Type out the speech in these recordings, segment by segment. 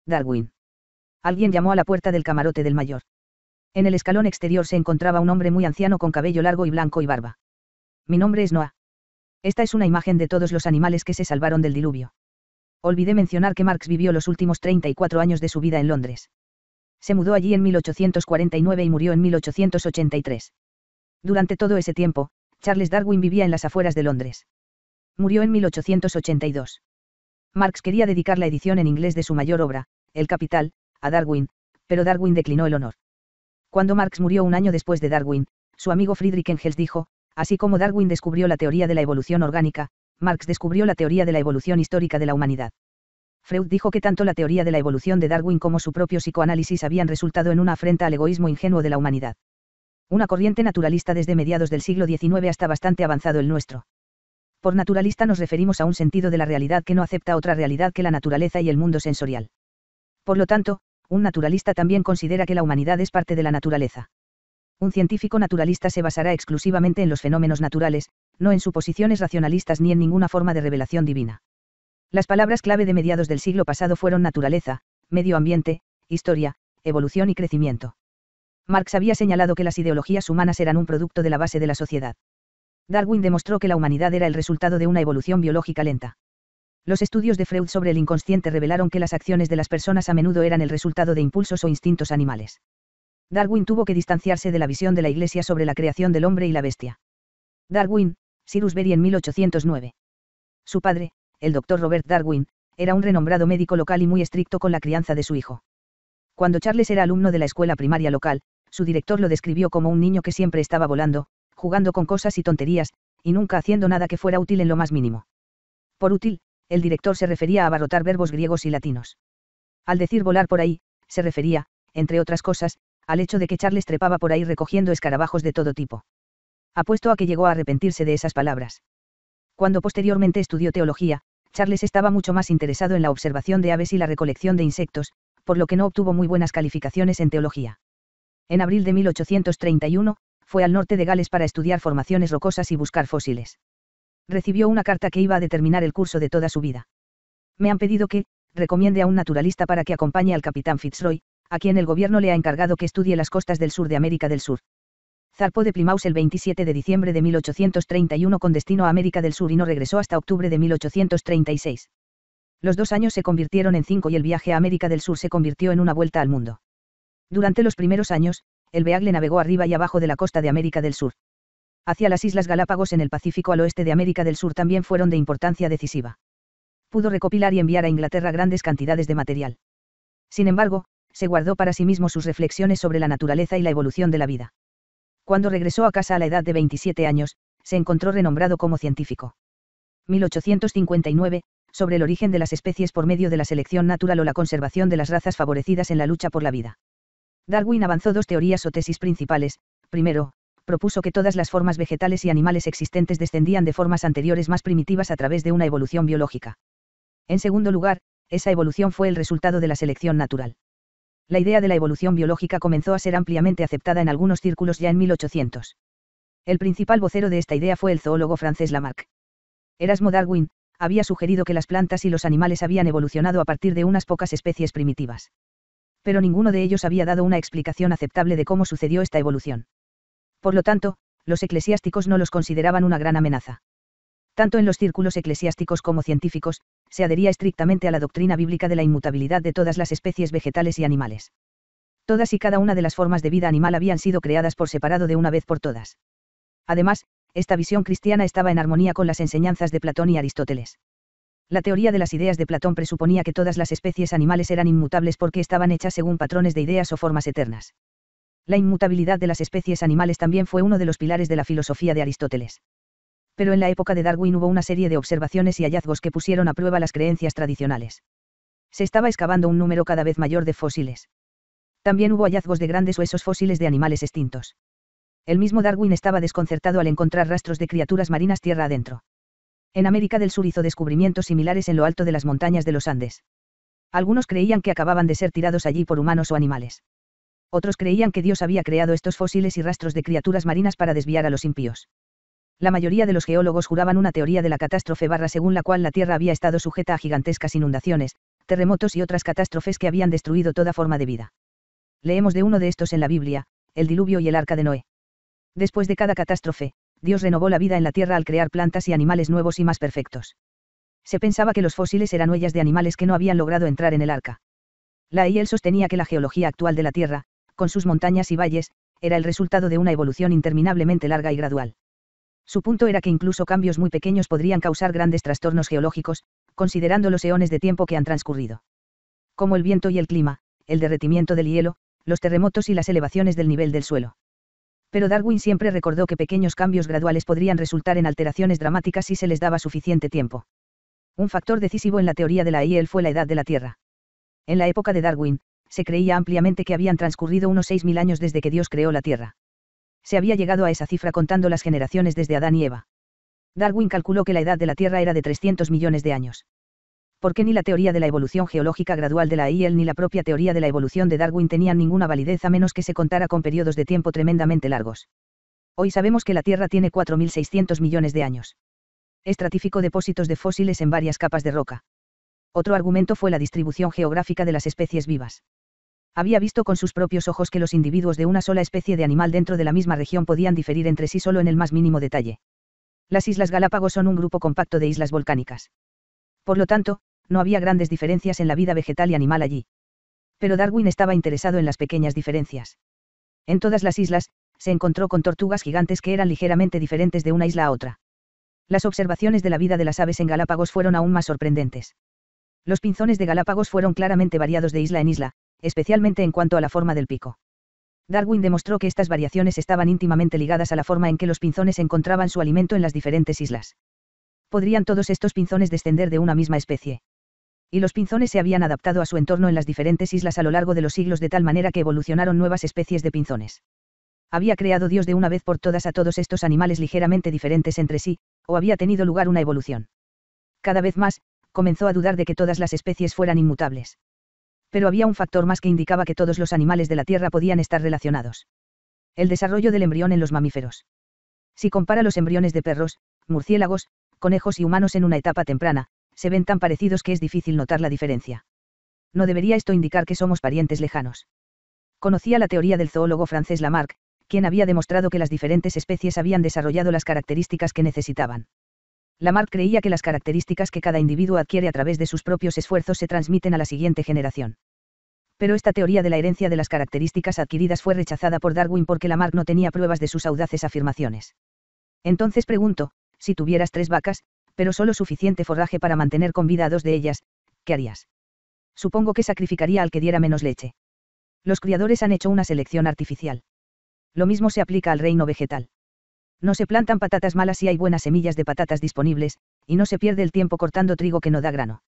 Darwin. Alguien llamó a la puerta del camarote del mayor. En el escalón exterior se encontraba un hombre muy anciano con cabello largo y blanco y barba. Mi nombre es Noah. Esta es una imagen de todos los animales que se salvaron del diluvio. Olvidé mencionar que Marx vivió los últimos 34 años de su vida en Londres. Se mudó allí en 1849 y murió en 1883. Durante todo ese tiempo, Charles Darwin vivía en las afueras de Londres. Murió en 1882. Marx quería dedicar la edición en inglés de su mayor obra, El Capital, a Darwin, pero Darwin declinó el honor. Cuando Marx murió un año después de Darwin, su amigo Friedrich Engels dijo, así como Darwin descubrió la teoría de la evolución orgánica, Marx descubrió la teoría de la evolución histórica de la humanidad. Freud dijo que tanto la teoría de la evolución de Darwin como su propio psicoanálisis habían resultado en una afrenta al egoísmo ingenuo de la humanidad. Una corriente naturalista desde mediados del siglo XIX hasta bastante avanzado el nuestro. Por naturalista nos referimos a un sentido de la realidad que no acepta otra realidad que la naturaleza y el mundo sensorial. Por lo tanto, un naturalista también considera que la humanidad es parte de la naturaleza. Un científico naturalista se basará exclusivamente en los fenómenos naturales, no en suposiciones racionalistas ni en ninguna forma de revelación divina. Las palabras clave de mediados del siglo pasado fueron naturaleza, medio ambiente, historia, evolución y crecimiento. Marx había señalado que las ideologías humanas eran un producto de la base de la sociedad. Darwin demostró que la humanidad era el resultado de una evolución biológica lenta. Los estudios de Freud sobre el inconsciente revelaron que las acciones de las personas a menudo eran el resultado de impulsos o instintos animales. Darwin tuvo que distanciarse de la visión de la Iglesia sobre la creación del hombre y la bestia. Darwin, Cyrus Berry en 1809. Su padre, el Dr. Robert Darwin, era un renombrado médico local y muy estricto con la crianza de su hijo. Cuando Charles era alumno de la escuela primaria local, su director lo describió como un niño que siempre estaba volando, jugando con cosas y tonterías, y nunca haciendo nada que fuera útil en lo más mínimo. Por útil, el director se refería a abarrotar verbos griegos y latinos. Al decir volar por ahí, se refería, entre otras cosas, al hecho de que Charles trepaba por ahí recogiendo escarabajos de todo tipo. Apuesto a que llegó a arrepentirse de esas palabras. Cuando posteriormente estudió teología, Charles estaba mucho más interesado en la observación de aves y la recolección de insectos, por lo que no obtuvo muy buenas calificaciones en teología. En abril de 1831, fue al norte de Gales para estudiar formaciones rocosas y buscar fósiles. Recibió una carta que iba a determinar el curso de toda su vida. Me han pedido que, recomiende a un naturalista para que acompañe al capitán Fitzroy, a quien el gobierno le ha encargado que estudie las costas del sur de América del Sur. Zarpó de Plymouth el 27 de diciembre de 1831 con destino a América del Sur y no regresó hasta octubre de 1836. Los 2 años se convirtieron en 5 y el viaje a América del Sur se convirtió en una vuelta al mundo. Durante los primeros años, el Beagle navegó arriba y abajo de la costa de América del Sur. Hacia las Islas Galápagos en el Pacífico al oeste de América del Sur también fueron de importancia decisiva. Pudo recopilar y enviar a Inglaterra grandes cantidades de material. Sin embargo, se guardó para sí mismo sus reflexiones sobre la naturaleza y la evolución de la vida. Cuando regresó a casa a la edad de 27 años, se encontró renombrado como científico. 1859, sobre el origen de las especies por medio de la selección natural o la conservación de las razas favorecidas en la lucha por la vida. Darwin avanzó 2 teorías o tesis principales. Primero, propuso que todas las formas vegetales y animales existentes descendían de formas anteriores más primitivas a través de una evolución biológica. En segundo lugar, esa evolución fue el resultado de la selección natural. La idea de la evolución biológica comenzó a ser ampliamente aceptada en algunos círculos ya en 1800. El principal vocero de esta idea fue el zoólogo francés Lamarck. Erasmo Darwin había sugerido que las plantas y los animales habían evolucionado a partir de unas pocas especies primitivas. Pero ninguno de ellos había dado una explicación aceptable de cómo sucedió esta evolución. Por lo tanto, los eclesiásticos no los consideraban una gran amenaza. Tanto en los círculos eclesiásticos como científicos, se adhería estrictamente a la doctrina bíblica de la inmutabilidad de todas las especies vegetales y animales. Todas y cada una de las formas de vida animal habían sido creadas por separado de una vez por todas. Además, esta visión cristiana estaba en armonía con las enseñanzas de Platón y Aristóteles. La teoría de las ideas de Platón presuponía que todas las especies animales eran inmutables porque estaban hechas según patrones de ideas o formas eternas. La inmutabilidad de las especies animales también fue uno de los pilares de la filosofía de Aristóteles. Pero en la época de Darwin hubo una serie de observaciones y hallazgos que pusieron a prueba las creencias tradicionales. Se estaba excavando un número cada vez mayor de fósiles. También hubo hallazgos de grandes huesos fósiles de animales extintos. El mismo Darwin estaba desconcertado al encontrar rastros de criaturas marinas tierra adentro. En América del Sur hizo descubrimientos similares en lo alto de las montañas de los Andes. Algunos creían que acababan de ser tirados allí por humanos o animales. Otros creían que Dios había creado estos fósiles y rastros de criaturas marinas para desviar a los impíos. La mayoría de los geólogos juraban una teoría de la catástrofe según la cual la Tierra había estado sujeta a gigantescas inundaciones, terremotos y otras catástrofes que habían destruido toda forma de vida. Leemos de uno de estos en la Biblia, el diluvio y el arca de Noé. Después de cada catástrofe, Dios renovó la vida en la tierra al crear plantas y animales nuevos y más perfectos. Se pensaba que los fósiles eran huellas de animales que no habían logrado entrar en el arca. Lyell sostenía que la geología actual de la Tierra, con sus montañas y valles, era el resultado de una evolución interminablemente larga y gradual. Su punto era que incluso cambios muy pequeños podrían causar grandes trastornos geológicos, considerando los eones de tiempo que han transcurrido. Como el viento y el clima, el derretimiento del hielo, los terremotos y las elevaciones del nivel del suelo. Pero Darwin siempre recordó que pequeños cambios graduales podrían resultar en alteraciones dramáticas si se les daba suficiente tiempo. Un factor decisivo en la teoría de Lyell fue la edad de la Tierra. En la época de Darwin, se creía ampliamente que habían transcurrido unos 6.000 años desde que Dios creó la Tierra. Se había llegado a esa cifra contando las generaciones desde Adán y Eva. Darwin calculó que la edad de la Tierra era de 300 millones de años. Porque ni la teoría de la evolución geológica gradual de Lyell ni la propia teoría de la evolución de Darwin tenían ninguna validez a menos que se contara con periodos de tiempo tremendamente largos. Hoy sabemos que la Tierra tiene 4.600 millones de años. Estratificó depósitos de fósiles en varias capas de roca. Otro argumento fue la distribución geográfica de las especies vivas. Había visto con sus propios ojos que los individuos de una sola especie de animal dentro de la misma región podían diferir entre sí solo en el más mínimo detalle. Las Islas Galápagos son un grupo compacto de islas volcánicas. Por lo tanto, no había grandes diferencias en la vida vegetal y animal allí. Pero Darwin estaba interesado en las pequeñas diferencias. En todas las islas, se encontró con tortugas gigantes que eran ligeramente diferentes de una isla a otra. Las observaciones de la vida de las aves en Galápagos fueron aún más sorprendentes. Los pinzones de Galápagos fueron claramente variados de isla en isla, especialmente en cuanto a la forma del pico. Darwin demostró que estas variaciones estaban íntimamente ligadas a la forma en que los pinzones encontraban su alimento en las diferentes islas. ¿Podrían todos estos pinzones descender de una misma especie? Y los pinzones se habían adaptado a su entorno en las diferentes islas a lo largo de los siglos de tal manera que evolucionaron nuevas especies de pinzones. ¿Había creado Dios de una vez por todas a todos estos animales ligeramente diferentes entre sí, o había tenido lugar una evolución? Cada vez más, comenzó a dudar de que todas las especies fueran inmutables. Pero había un factor más que indicaba que todos los animales de la Tierra podían estar relacionados. El desarrollo del embrión en los mamíferos. Si compara los embriones de perros, murciélagos, conejos y humanos en una etapa temprana, se ven tan parecidos que es difícil notar la diferencia. ¿No debería esto indicar que somos parientes lejanos? Conocía la teoría del zoólogo francés Lamarck, quien había demostrado que las diferentes especies habían desarrollado las características que necesitaban. Lamarck creía que las características que cada individuo adquiere a través de sus propios esfuerzos se transmiten a la siguiente generación. Pero esta teoría de la herencia de las características adquiridas fue rechazada por Darwin porque Lamarck no tenía pruebas de sus audaces afirmaciones. Entonces pregunto, si tuvieras 3 vacas, pero solo suficiente forraje para mantener con vida a 2 de ellas, ¿qué harías? Supongo que sacrificaría al que diera menos leche. Los criadores han hecho una selección artificial. Lo mismo se aplica al reino vegetal. No se plantan patatas malas si hay buenas semillas de patatas disponibles, y no se pierde el tiempo cortando trigo que no da grano.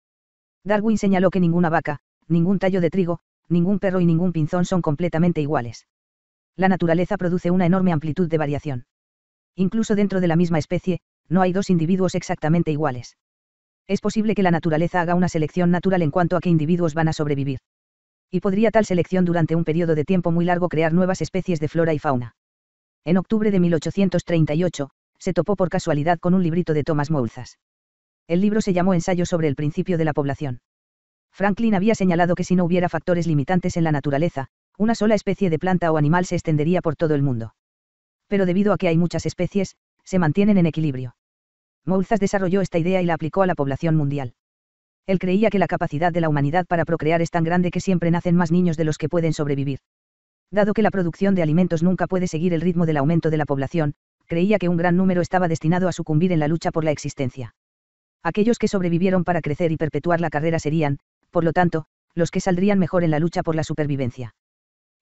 Darwin señaló que ninguna vaca, ningún tallo de trigo, ningún perro y ningún pinzón son completamente iguales. La naturaleza produce una enorme amplitud de variación. Incluso dentro de la misma especie, no hay 2 individuos exactamente iguales. Es posible que la naturaleza haga una selección natural en cuanto a qué individuos van a sobrevivir. Y podría tal selección durante un periodo de tiempo muy largo crear nuevas especies de flora y fauna. En octubre de 1838, se topó por casualidad con un librito de Thomas Malthus. El libro se llamó Ensayo sobre el principio de la población. Franklin había señalado que si no hubiera factores limitantes en la naturaleza, una sola especie de planta o animal se extendería por todo el mundo. Pero debido a que hay muchas especies, se mantienen en equilibrio. Malthus desarrolló esta idea y la aplicó a la población mundial. Él creía que la capacidad de la humanidad para procrear es tan grande que siempre nacen más niños de los que pueden sobrevivir. Dado que la producción de alimentos nunca puede seguir el ritmo del aumento de la población, creía que un gran número estaba destinado a sucumbir en la lucha por la existencia. Aquellos que sobrevivieron para crecer y perpetuar la carrera serían, por lo tanto, los que saldrían mejor en la lucha por la supervivencia.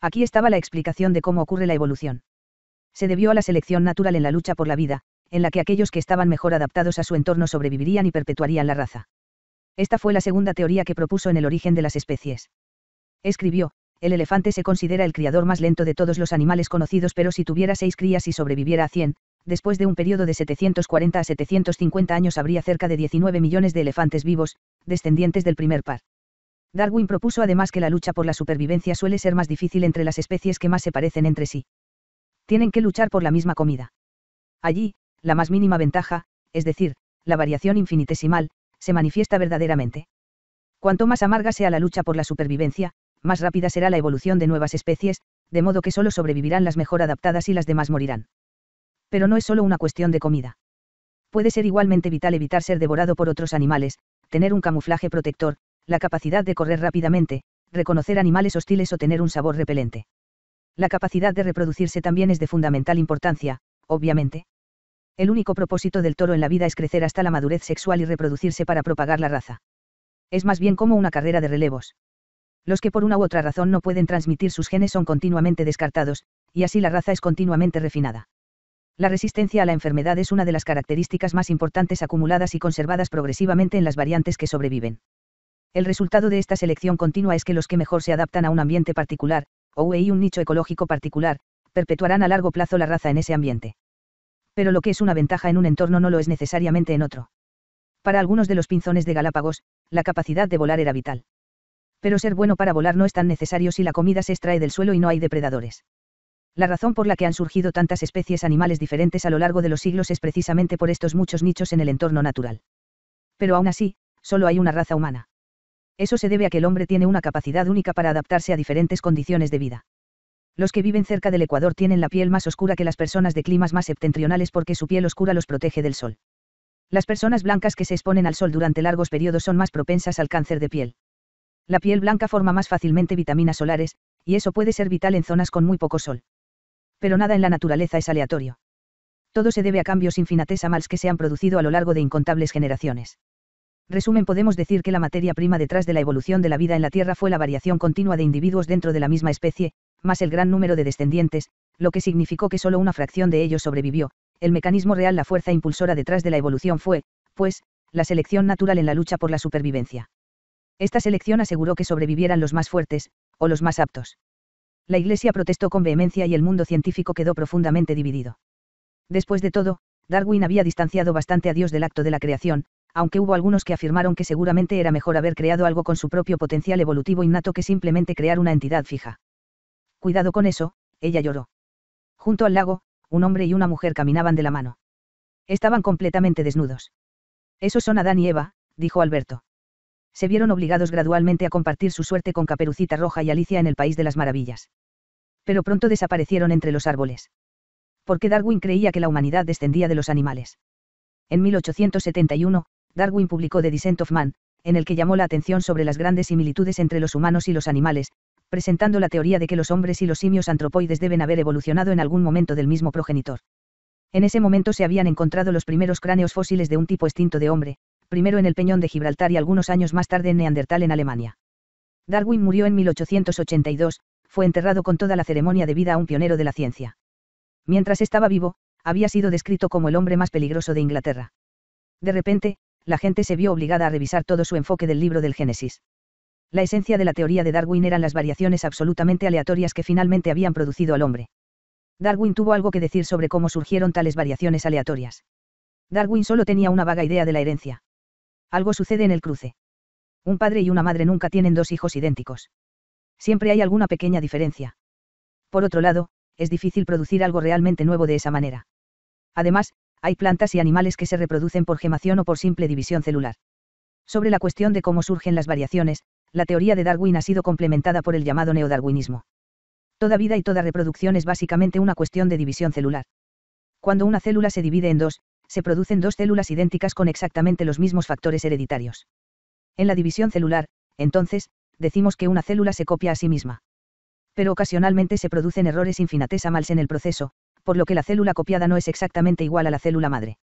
Aquí estaba la explicación de cómo ocurre la evolución. Se debió a la selección natural en la lucha por la vida, en la que aquellos que estaban mejor adaptados a su entorno sobrevivirían y perpetuarían la raza. Esta fue la segunda teoría que propuso en el origen de las especies. Escribió: el elefante se considera el criador más lento de todos los animales conocidos, pero si tuviera 6 crías y sobreviviera a 100, después de un periodo de 740 a 750 años habría cerca de 19 millones de elefantes vivos, descendientes del primer par. Darwin propuso además que la lucha por la supervivencia suele ser más difícil entre las especies que más se parecen entre sí. Tienen que luchar por la misma comida. Allí, la más mínima ventaja, es decir, la variación infinitesimal, se manifiesta verdaderamente. Cuanto más amarga sea la lucha por la supervivencia, más rápida será la evolución de nuevas especies, de modo que solo sobrevivirán las mejor adaptadas y las demás morirán. Pero no es solo una cuestión de comida. Puede ser igualmente vital evitar ser devorado por otros animales, tener un camuflaje protector, la capacidad de correr rápidamente, reconocer animales hostiles o tener un sabor repelente. La capacidad de reproducirse también es de fundamental importancia, obviamente. El único propósito del toro en la vida es crecer hasta la madurez sexual y reproducirse para propagar la raza. Es más bien como una carrera de relevos. Los que por una u otra razón no pueden transmitir sus genes son continuamente descartados, y así la raza es continuamente refinada. La resistencia a la enfermedad es una de las características más importantes acumuladas y conservadas progresivamente en las variantes que sobreviven. El resultado de esta selección continua es que los que mejor se adaptan a un ambiente particular, o un nicho ecológico particular, perpetuarán a largo plazo la raza en ese ambiente. Pero lo que es una ventaja en un entorno no lo es necesariamente en otro. Para algunos de los pinzones de Galápagos, la capacidad de volar era vital. Pero ser bueno para volar no es tan necesario si la comida se extrae del suelo y no hay depredadores. La razón por la que han surgido tantas especies animales diferentes a lo largo de los siglos es precisamente por estos muchos nichos en el entorno natural. Pero aún así, solo hay una raza humana. Eso se debe a que el hombre tiene una capacidad única para adaptarse a diferentes condiciones de vida. Los que viven cerca del Ecuador tienen la piel más oscura que las personas de climas más septentrionales porque su piel oscura los protege del sol. Las personas blancas que se exponen al sol durante largos periodos son más propensas al cáncer de piel. La piel blanca forma más fácilmente vitaminas solares, y eso puede ser vital en zonas con muy poco sol. Pero nada en la naturaleza es aleatorio. Todo se debe a cambios infinitesimales que se han producido a lo largo de incontables generaciones. Resumen, podemos decir que la materia prima detrás de la evolución de la vida en la Tierra fue la variación continua de individuos dentro de la misma especie, más el gran número de descendientes, lo que significó que solo una fracción de ellos sobrevivió. El mecanismo real, la fuerza impulsora detrás de la evolución fue, pues, la selección natural en la lucha por la supervivencia. Esta selección aseguró que sobrevivieran los más fuertes, o los más aptos. La Iglesia protestó con vehemencia y el mundo científico quedó profundamente dividido. Después de todo, Darwin había distanciado bastante a Dios del acto de la creación, aunque hubo algunos que afirmaron que seguramente era mejor haber creado algo con su propio potencial evolutivo innato que simplemente crear una entidad fija. Cuidado con eso, ella lloró. Junto al lago, un hombre y una mujer caminaban de la mano. Estaban completamente desnudos. Esos son Adán y Eva, dijo Alberto. Se vieron obligados gradualmente a compartir su suerte con Caperucita Roja y Alicia en el País de las Maravillas. Pero pronto desaparecieron entre los árboles. Porque Darwin creía que la humanidad descendía de los animales. En 1871, Darwin publicó The Descent of Man, en el que llamó la atención sobre las grandes similitudes entre los humanos y los animales, presentando la teoría de que los hombres y los simios antropoides deben haber evolucionado en algún momento del mismo progenitor. En ese momento se habían encontrado los primeros cráneos fósiles de un tipo extinto de hombre, primero en el Peñón de Gibraltar y algunos años más tarde en Neandertal en Alemania. Darwin murió en 1882, fue enterrado con toda la ceremonia debida a un pionero de la ciencia. Mientras estaba vivo, había sido descrito como el hombre más peligroso de Inglaterra. De repente, la gente se vio obligada a revisar todo su enfoque del libro del Génesis. La esencia de la teoría de Darwin eran las variaciones absolutamente aleatorias que finalmente habían producido al hombre. Darwin tuvo algo que decir sobre cómo surgieron tales variaciones aleatorias. Darwin solo tenía una vaga idea de la herencia. Algo sucede en el cruce. Un padre y una madre nunca tienen dos hijos idénticos. Siempre hay alguna pequeña diferencia. Por otro lado, es difícil producir algo realmente nuevo de esa manera. Además, hay plantas y animales que se reproducen por gemación o por simple división celular. Sobre la cuestión de cómo surgen las variaciones, la teoría de Darwin ha sido complementada por el llamado neodarwinismo. Toda vida y toda reproducción es básicamente una cuestión de división celular. Cuando una célula se divide en dos, se producen dos células idénticas con exactamente los mismos factores hereditarios. En la división celular, entonces, decimos que una célula se copia a sí misma. Pero ocasionalmente se producen errores infinitesimales en el proceso, por lo que la célula copiada no es exactamente igual a la célula madre.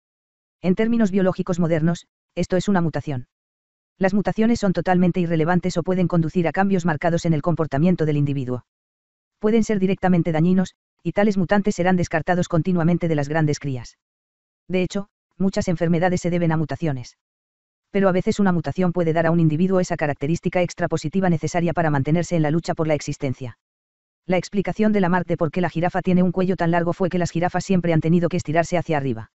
En términos biológicos modernos, esto es una mutación. Las mutaciones son totalmente irrelevantes o pueden conducir a cambios marcados en el comportamiento del individuo. Pueden ser directamente dañinos, y tales mutantes serán descartados continuamente de las grandes crías. De hecho, muchas enfermedades se deben a mutaciones. Pero a veces una mutación puede dar a un individuo esa característica extrapositiva necesaria para mantenerse en la lucha por la existencia. La explicación de Lamarck de por qué la jirafa tiene un cuello tan largo fue que las jirafas siempre han tenido que estirarse hacia arriba.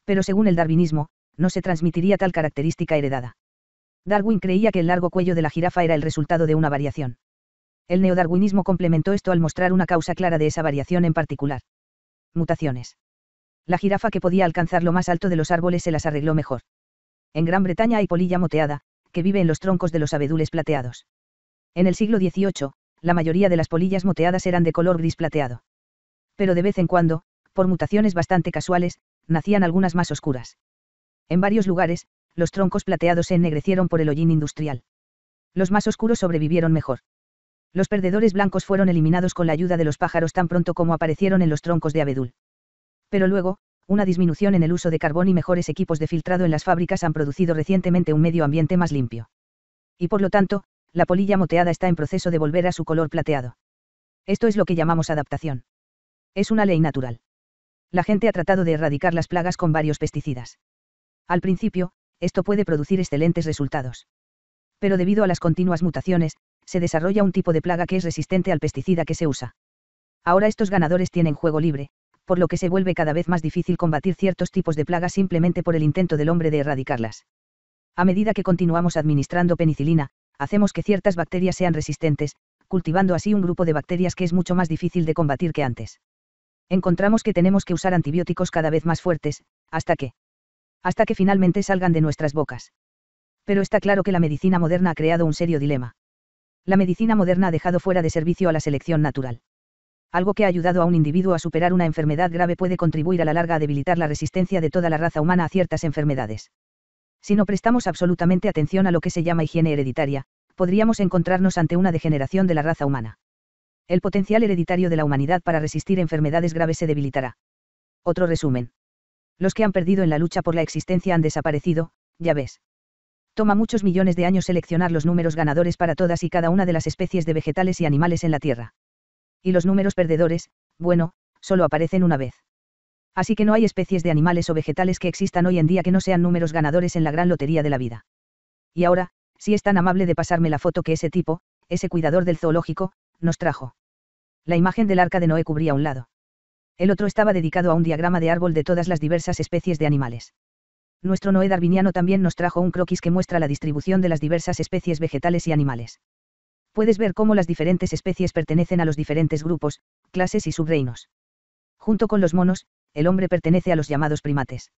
Pero según el darwinismo, no se transmitiría tal característica heredada. Darwin creía que el largo cuello de la jirafa era el resultado de una variación. El neodarwinismo complementó esto al mostrar una causa clara de esa variación en particular. Mutaciones. La jirafa que podía alcanzar lo más alto de los árboles se las arregló mejor. En Gran Bretaña hay polilla moteada, que vive en los troncos de los abedules plateados. En el siglo XVIII, la mayoría de las polillas moteadas eran de color gris plateado. Pero de vez en cuando, por mutaciones bastante casuales, nacían algunas más oscuras. En varios lugares, los troncos plateados se ennegrecieron por el hollín industrial. Los más oscuros sobrevivieron mejor. Los perdedores blancos fueron eliminados con la ayuda de los pájaros tan pronto como aparecieron en los troncos de abedul. Pero luego, una disminución en el uso de carbón y mejores equipos de filtrado en las fábricas han producido recientemente un medio ambiente más limpio. Y por lo tanto, la polilla moteada está en proceso de volver a su color plateado. Esto es lo que llamamos adaptación. Es una ley natural. La gente ha tratado de erradicar las plagas con varios pesticidas. Al principio, esto puede producir excelentes resultados. Pero debido a las continuas mutaciones, se desarrolla un tipo de plaga que es resistente al pesticida que se usa. Ahora estos ganadores tienen juego libre, por lo que se vuelve cada vez más difícil combatir ciertos tipos de plagas simplemente por el intento del hombre de erradicarlas. A medida que continuamos administrando penicilina, hacemos que ciertas bacterias sean resistentes, cultivando así un grupo de bacterias que es mucho más difícil de combatir que antes. Encontramos que tenemos que usar antibióticos cada vez más fuertes, hasta que finalmente salgan de nuestras bocas. Pero está claro que la medicina moderna ha creado un serio dilema. La medicina moderna ha dejado fuera de servicio a la selección natural. Algo que ha ayudado a un individuo a superar una enfermedad grave puede contribuir a la larga a debilitar la resistencia de toda la raza humana a ciertas enfermedades. Si no prestamos absolutamente atención a lo que se llama higiene hereditaria, podríamos encontrarnos ante una degeneración de la raza humana. El potencial hereditario de la humanidad para resistir enfermedades graves se debilitará. Otro resumen. Los que han perdido en la lucha por la existencia han desaparecido, ya ves. Toma muchos millones de años seleccionar los números ganadores para todas y cada una de las especies de vegetales y animales en la Tierra. Y los números perdedores, bueno, solo aparecen una vez. Así que no hay especies de animales o vegetales que existan hoy en día que no sean números ganadores en la gran lotería de la vida. Y ahora, si es tan amable de pasarme la foto que ese tipo, ese cuidador del zoológico, nos trajo. La imagen del arca de Noé cubría un lado. El otro estaba dedicado a un diagrama de árbol de todas las diversas especies de animales. Nuestro Noé darwiniano también nos trajo un croquis que muestra la distribución de las diversas especies vegetales y animales. Puedes ver cómo las diferentes especies pertenecen a los diferentes grupos, clases y subreinos. Junto con los monos, el hombre pertenece a los llamados primates.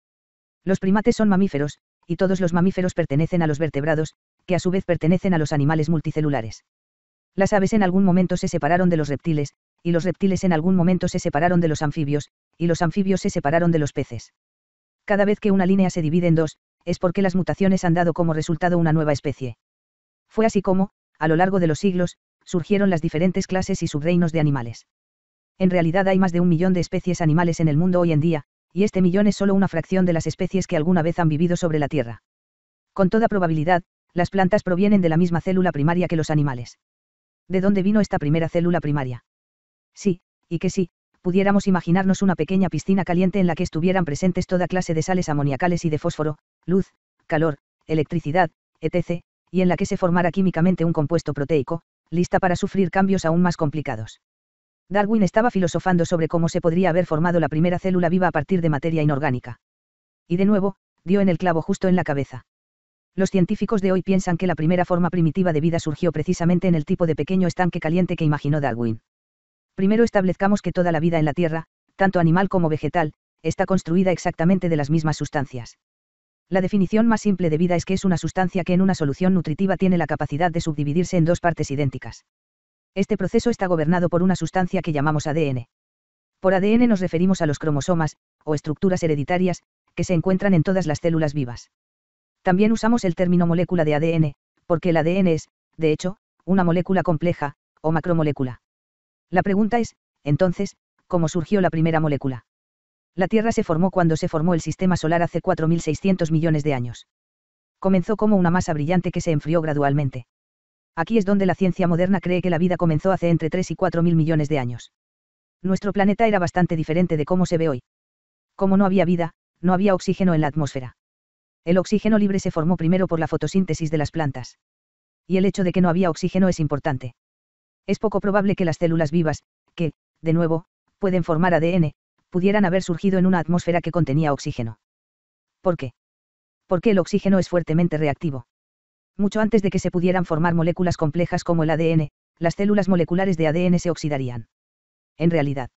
Los primates son mamíferos, y todos los mamíferos pertenecen a los vertebrados, que a su vez pertenecen a los animales multicelulares. Las aves en algún momento se separaron de los reptiles, y los reptiles en algún momento se separaron de los anfibios, y los anfibios se separaron de los peces. Cada vez que una línea se divide en dos, es porque las mutaciones han dado como resultado una nueva especie. Fue así como, a lo largo de los siglos, surgieron las diferentes clases y subreinos de animales. En realidad hay más de 1 millón de especies animales en el mundo hoy en día, y este millón es solo una fracción de las especies que alguna vez han vivido sobre la Tierra. Con toda probabilidad, las plantas provienen de la misma célula primaria que los animales. ¿De dónde vino esta primera célula primaria? Sí, y que sí, pudiéramos imaginarnos una pequeña piscina caliente en la que estuvieran presentes toda clase de sales amoniacales y de fósforo, luz, calor, electricidad, etc., y en la que se formara químicamente un compuesto proteico, lista para sufrir cambios aún más complicados. Darwin estaba filosofando sobre cómo se podría haber formado la primera célula viva a partir de materia inorgánica. Y de nuevo, dio en el clavo justo en la cabeza. Los científicos de hoy piensan que la primera forma primitiva de vida surgió precisamente en el tipo de pequeño estanque caliente que imaginó Darwin. Primero establezcamos que toda la vida en la Tierra, tanto animal como vegetal, está construida exactamente de las mismas sustancias. La definición más simple de vida es que es una sustancia que en una solución nutritiva tiene la capacidad de subdividirse en dos partes idénticas. Este proceso está gobernado por una sustancia que llamamos ADN. Por ADN nos referimos a los cromosomas, o estructuras hereditarias, que se encuentran en todas las células vivas. También usamos el término molécula de ADN, porque el ADN es, de hecho, una molécula compleja, o macromolécula. La pregunta es, entonces, ¿cómo surgió la primera molécula? La Tierra se formó cuando se formó el Sistema Solar hace 4.600 millones de años. Comenzó como una masa brillante que se enfrió gradualmente. Aquí es donde la ciencia moderna cree que la vida comenzó hace entre 3 y 4.000 millones de años. Nuestro planeta era bastante diferente de cómo se ve hoy. Como no había vida, no había oxígeno en la atmósfera. El oxígeno libre se formó primero por la fotosíntesis de las plantas. Y el hecho de que no había oxígeno es importante. Es poco probable que las células vivas, que, de nuevo, pueden formar ADN, pudieran haber surgido en una atmósfera que contenía oxígeno. ¿Por qué? Porque el oxígeno es fuertemente reactivo. Mucho antes de que se pudieran formar moléculas complejas como el ADN, las células moleculares de ADN se oxidarían. En realidad.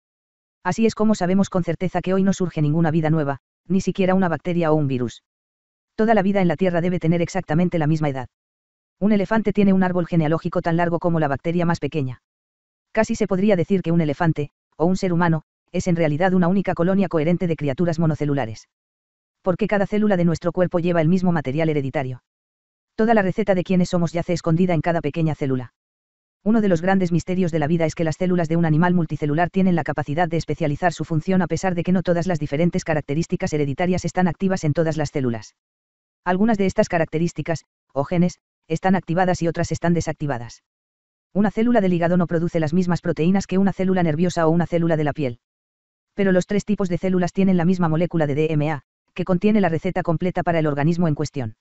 Así es como sabemos con certeza que hoy no surge ninguna vida nueva, ni siquiera una bacteria o un virus. Toda la vida en la Tierra debe tener exactamente la misma edad. Un elefante tiene un árbol genealógico tan largo como la bacteria más pequeña. Casi se podría decir que un elefante, o un ser humano, es en realidad una única colonia coherente de criaturas monocelulares. Porque cada célula de nuestro cuerpo lleva el mismo material hereditario. Toda la receta de quiénes somos yace escondida en cada pequeña célula. Uno de los grandes misterios de la vida es que las células de un animal multicelular tienen la capacidad de especializar su función a pesar de que no todas las diferentes características hereditarias están activas en todas las células. Algunas de estas características, o genes, están activadas y otras están desactivadas. Una célula del hígado no produce las mismas proteínas que una célula nerviosa o una célula de la piel. Pero los tres tipos de células tienen la misma molécula de DMA, que contiene la receta completa para el organismo en cuestión.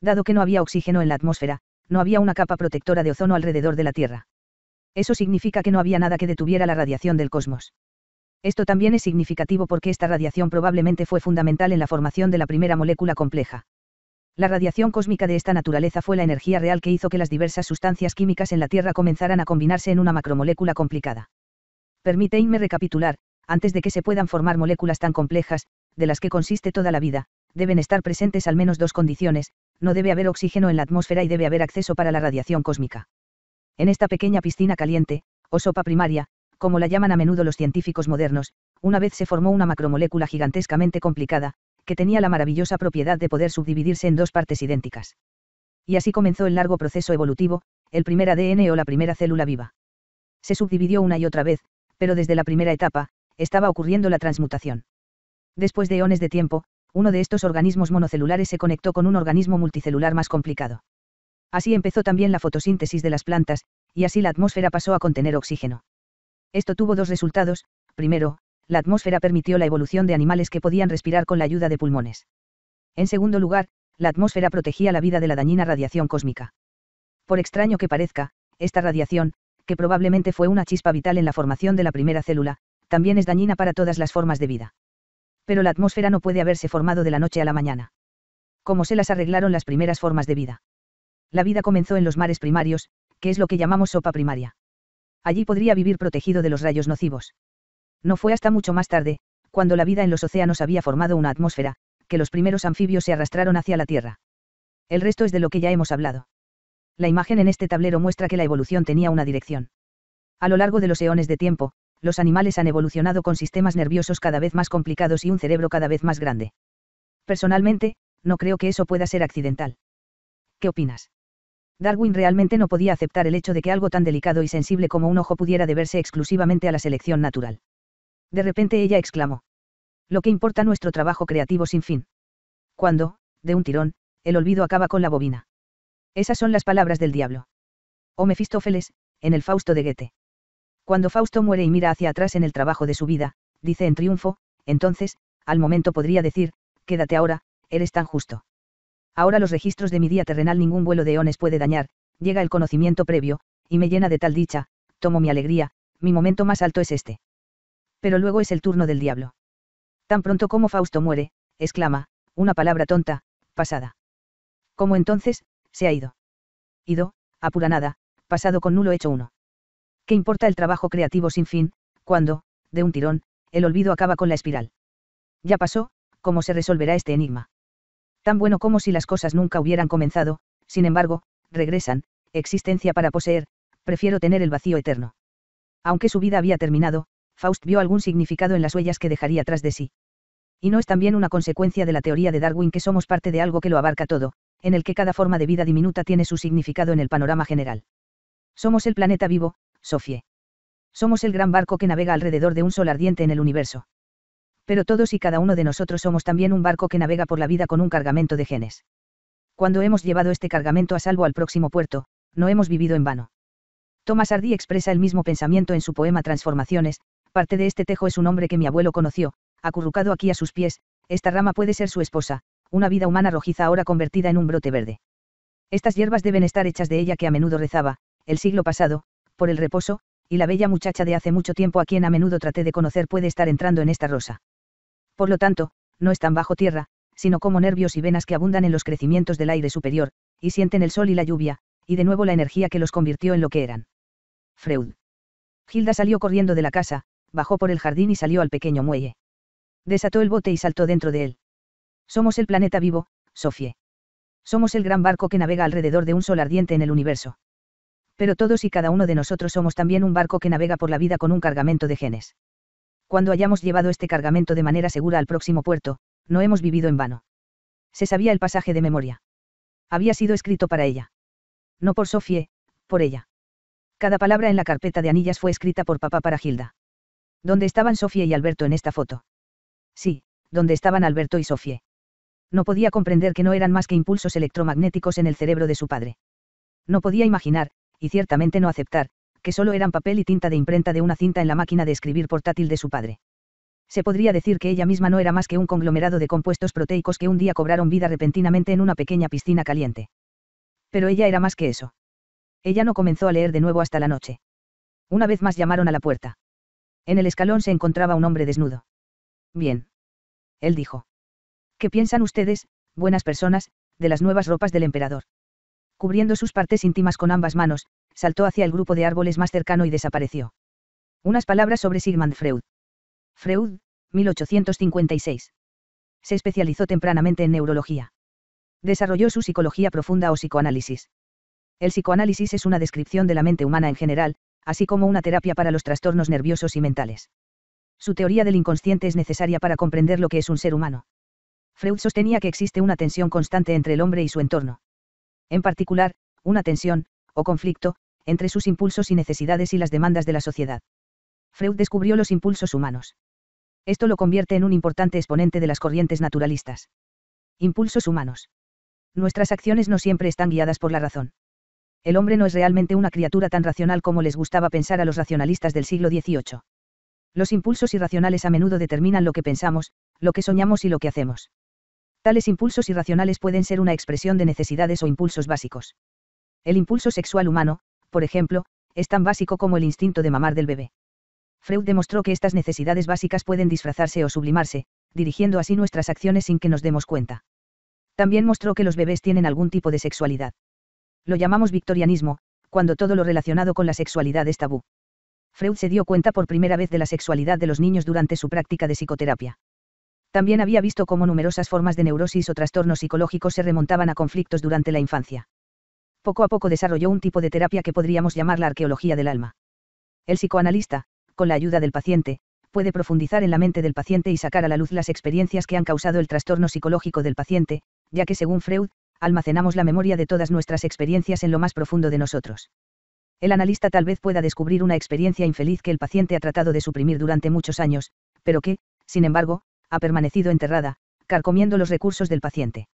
Dado que no había oxígeno en la atmósfera, no había una capa protectora de ozono alrededor de la Tierra. Eso significa que no había nada que detuviera la radiación del cosmos. Esto también es significativo porque esta radiación probablemente fue fundamental en la formación de la primera molécula compleja. La radiación cósmica de esta naturaleza fue la energía real que hizo que las diversas sustancias químicas en la Tierra comenzaran a combinarse en una macromolécula complicada. Permíteme recapitular, antes de que se puedan formar moléculas tan complejas, de las que consiste toda la vida, deben estar presentes al menos dos condiciones: no debe haber oxígeno en la atmósfera y debe haber acceso para la radiación cósmica. En esta pequeña piscina caliente, o sopa primaria, como la llaman a menudo los científicos modernos, una vez se formó una macromolécula gigantescamente complicada, que tenía la maravillosa propiedad de poder subdividirse en dos partes idénticas. Y así comenzó el largo proceso evolutivo, el primer ADN o la primera célula viva. Se subdividió una y otra vez, pero desde la primera etapa, estaba ocurriendo la transmutación. Después de eones de tiempo, uno de estos organismos monocelulares se conectó con un organismo multicelular más complicado. Así empezó también la fotosíntesis de las plantas, y así la atmósfera pasó a contener oxígeno. Esto tuvo dos resultados: primero, la atmósfera permitió la evolución de animales que podían respirar con la ayuda de pulmones. En segundo lugar, la atmósfera protegía la vida de la dañina radiación cósmica. Por extraño que parezca, esta radiación, que probablemente fue una chispa vital en la formación de la primera célula, también es dañina para todas las formas de vida. Pero la atmósfera no puede haberse formado de la noche a la mañana. ¿Cómo se las arreglaron las primeras formas de vida? La vida comenzó en los mares primarios, que es lo que llamamos sopa primaria. Allí podría vivir protegido de los rayos nocivos. No fue hasta mucho más tarde, cuando la vida en los océanos había formado una atmósfera, que los primeros anfibios se arrastraron hacia la Tierra. El resto es de lo que ya hemos hablado. La imagen en este tablero muestra que la evolución tenía una dirección. A lo largo de los eones de tiempo, los animales han evolucionado con sistemas nerviosos cada vez más complicados y un cerebro cada vez más grande. Personalmente, no creo que eso pueda ser accidental. ¿Qué opinas? Darwin realmente no podía aceptar el hecho de que algo tan delicado y sensible como un ojo pudiera deberse exclusivamente a la selección natural. De repente ella exclamó: lo que importa nuestro trabajo creativo sin fin. Cuando, de un tirón, el olvido acaba con la bobina. Esas son las palabras del diablo. O Mefistófeles, en el Fausto de Goethe. Cuando Fausto muere y mira hacia atrás en el trabajo de su vida, dice en triunfo, entonces, al momento podría decir: quédate ahora, eres tan justo. Ahora los registros de mi día terrenal ningún vuelo de eones puede dañar, llega el conocimiento previo, y me llena de tal dicha, tomo mi alegría, mi momento más alto es este. Pero luego es el turno del diablo. Tan pronto como Fausto muere, exclama: una palabra tonta, pasada. ¿Cómo entonces? Se ha ido. Ido, apura nada, pasado con nulo hecho uno. ¿Qué importa el trabajo creativo sin fin, cuando, de un tirón, el olvido acaba con la espiral? Ya pasó, ¿cómo se resolverá este enigma? Tan bueno como si las cosas nunca hubieran comenzado, sin embargo, regresan: existencia para poseer, prefiero tener el vacío eterno. Aunque su vida había terminado, Faust vio algún significado en las huellas que dejaría tras de sí. Y no es también una consecuencia de la teoría de Darwin que somos parte de algo que lo abarca todo, en el que cada forma de vida diminuta tiene su significado en el panorama general. Somos el planeta vivo, Sophie. Somos el gran barco que navega alrededor de un sol ardiente en el universo. Pero todos y cada uno de nosotros somos también un barco que navega por la vida con un cargamento de genes. Cuando hemos llevado este cargamento a salvo al próximo puerto, no hemos vivido en vano. Thomas Hardy expresa el mismo pensamiento en su poema Transformaciones: parte de este tejo es un hombre que mi abuelo conoció, acurrucado aquí a sus pies, esta rama puede ser su esposa, una vida humana rojiza ahora convertida en un brote verde. Estas hierbas deben estar hechas de ella que a menudo rezaba, el siglo pasado, por el reposo, y la bella muchacha de hace mucho tiempo a quien a menudo traté de conocer puede estar entrando en esta rosa. Por lo tanto, no están bajo tierra, sino como nervios y venas que abundan en los crecimientos del aire superior, y sienten el sol y la lluvia, y de nuevo la energía que los convirtió en lo que eran. Freud. Hilda salió corriendo de la casa, bajó por el jardín y salió al pequeño muelle. Desató el bote y saltó dentro de él. Somos el planeta vivo, Sophie. Somos el gran barco que navega alrededor de un sol ardiente en el universo. Pero todos y cada uno de nosotros somos también un barco que navega por la vida con un cargamento de genes. Cuando hayamos llevado este cargamento de manera segura al próximo puerto, no hemos vivido en vano. Se sabía el pasaje de memoria. Había sido escrito para ella. No por Sophie, por ella. Cada palabra en la carpeta de anillas fue escrita por papá para Hilda. ¿Dónde estaban Sophie y Alberto en esta foto? Sí, ¿dónde estaban Alberto y Sophie? No podía comprender que no eran más que impulsos electromagnéticos en el cerebro de su padre. No podía imaginar, y ciertamente no aceptar, que solo eran papel y tinta de imprenta de una cinta en la máquina de escribir portátil de su padre. Se podría decir que ella misma no era más que un conglomerado de compuestos proteicos que un día cobraron vida repentinamente en una pequeña piscina caliente. Pero ella era más que eso. Ella no comenzó a leer de nuevo hasta la noche. Una vez más llamaron a la puerta. En el escalón se encontraba un hombre desnudo. Bien. Él dijo. ¿Qué piensan ustedes, buenas personas, de las nuevas ropas del emperador? Cubriendo sus partes íntimas con ambas manos, saltó hacia el grupo de árboles más cercano y desapareció. Unas palabras sobre Sigmund Freud. Freud, 1856. Se especializó tempranamente en neurología. Desarrolló su psicología profunda o psicoanálisis. El psicoanálisis es una descripción de la mente humana en general, así como una terapia para los trastornos nerviosos y mentales. Su teoría del inconsciente es necesaria para comprender lo que es un ser humano. Freud sostenía que existe una tensión constante entre el hombre y su entorno. En particular, una tensión, o conflicto, entre sus impulsos y necesidades y las demandas de la sociedad. Freud descubrió los impulsos humanos. Esto lo convierte en un importante exponente de las corrientes naturalistas. Impulsos humanos. Nuestras acciones no siempre están guiadas por la razón. El hombre no es realmente una criatura tan racional como les gustaba pensar a los racionalistas del siglo XVIII. Los impulsos irracionales a menudo determinan lo que pensamos, lo que soñamos y lo que hacemos. Tales impulsos irracionales pueden ser una expresión de necesidades o impulsos básicos. El impulso sexual humano, por ejemplo, es tan básico como el instinto de mamar del bebé. Freud demostró que estas necesidades básicas pueden disfrazarse o sublimarse, dirigiendo así nuestras acciones sin que nos demos cuenta. También mostró que los bebés tienen algún tipo de sexualidad. Lo llamamos victorianismo, cuando todo lo relacionado con la sexualidad es tabú. Freud se dio cuenta por primera vez de la sexualidad de los niños durante su práctica de psicoterapia. También había visto cómo numerosas formas de neurosis o trastornos psicológicos se remontaban a conflictos durante la infancia. Poco a poco desarrolló un tipo de terapia que podríamos llamar la arqueología del alma. El psicoanalista, con la ayuda del paciente, puede profundizar en la mente del paciente y sacar a la luz las experiencias que han causado el trastorno psicológico del paciente, ya que según Freud, almacenamos la memoria de todas nuestras experiencias en lo más profundo de nosotros. El analista tal vez pueda descubrir una experiencia infeliz que el paciente ha tratado de suprimir durante muchos años, pero que, sin embargo, ha permanecido enterrada, carcomiendo los recursos del paciente.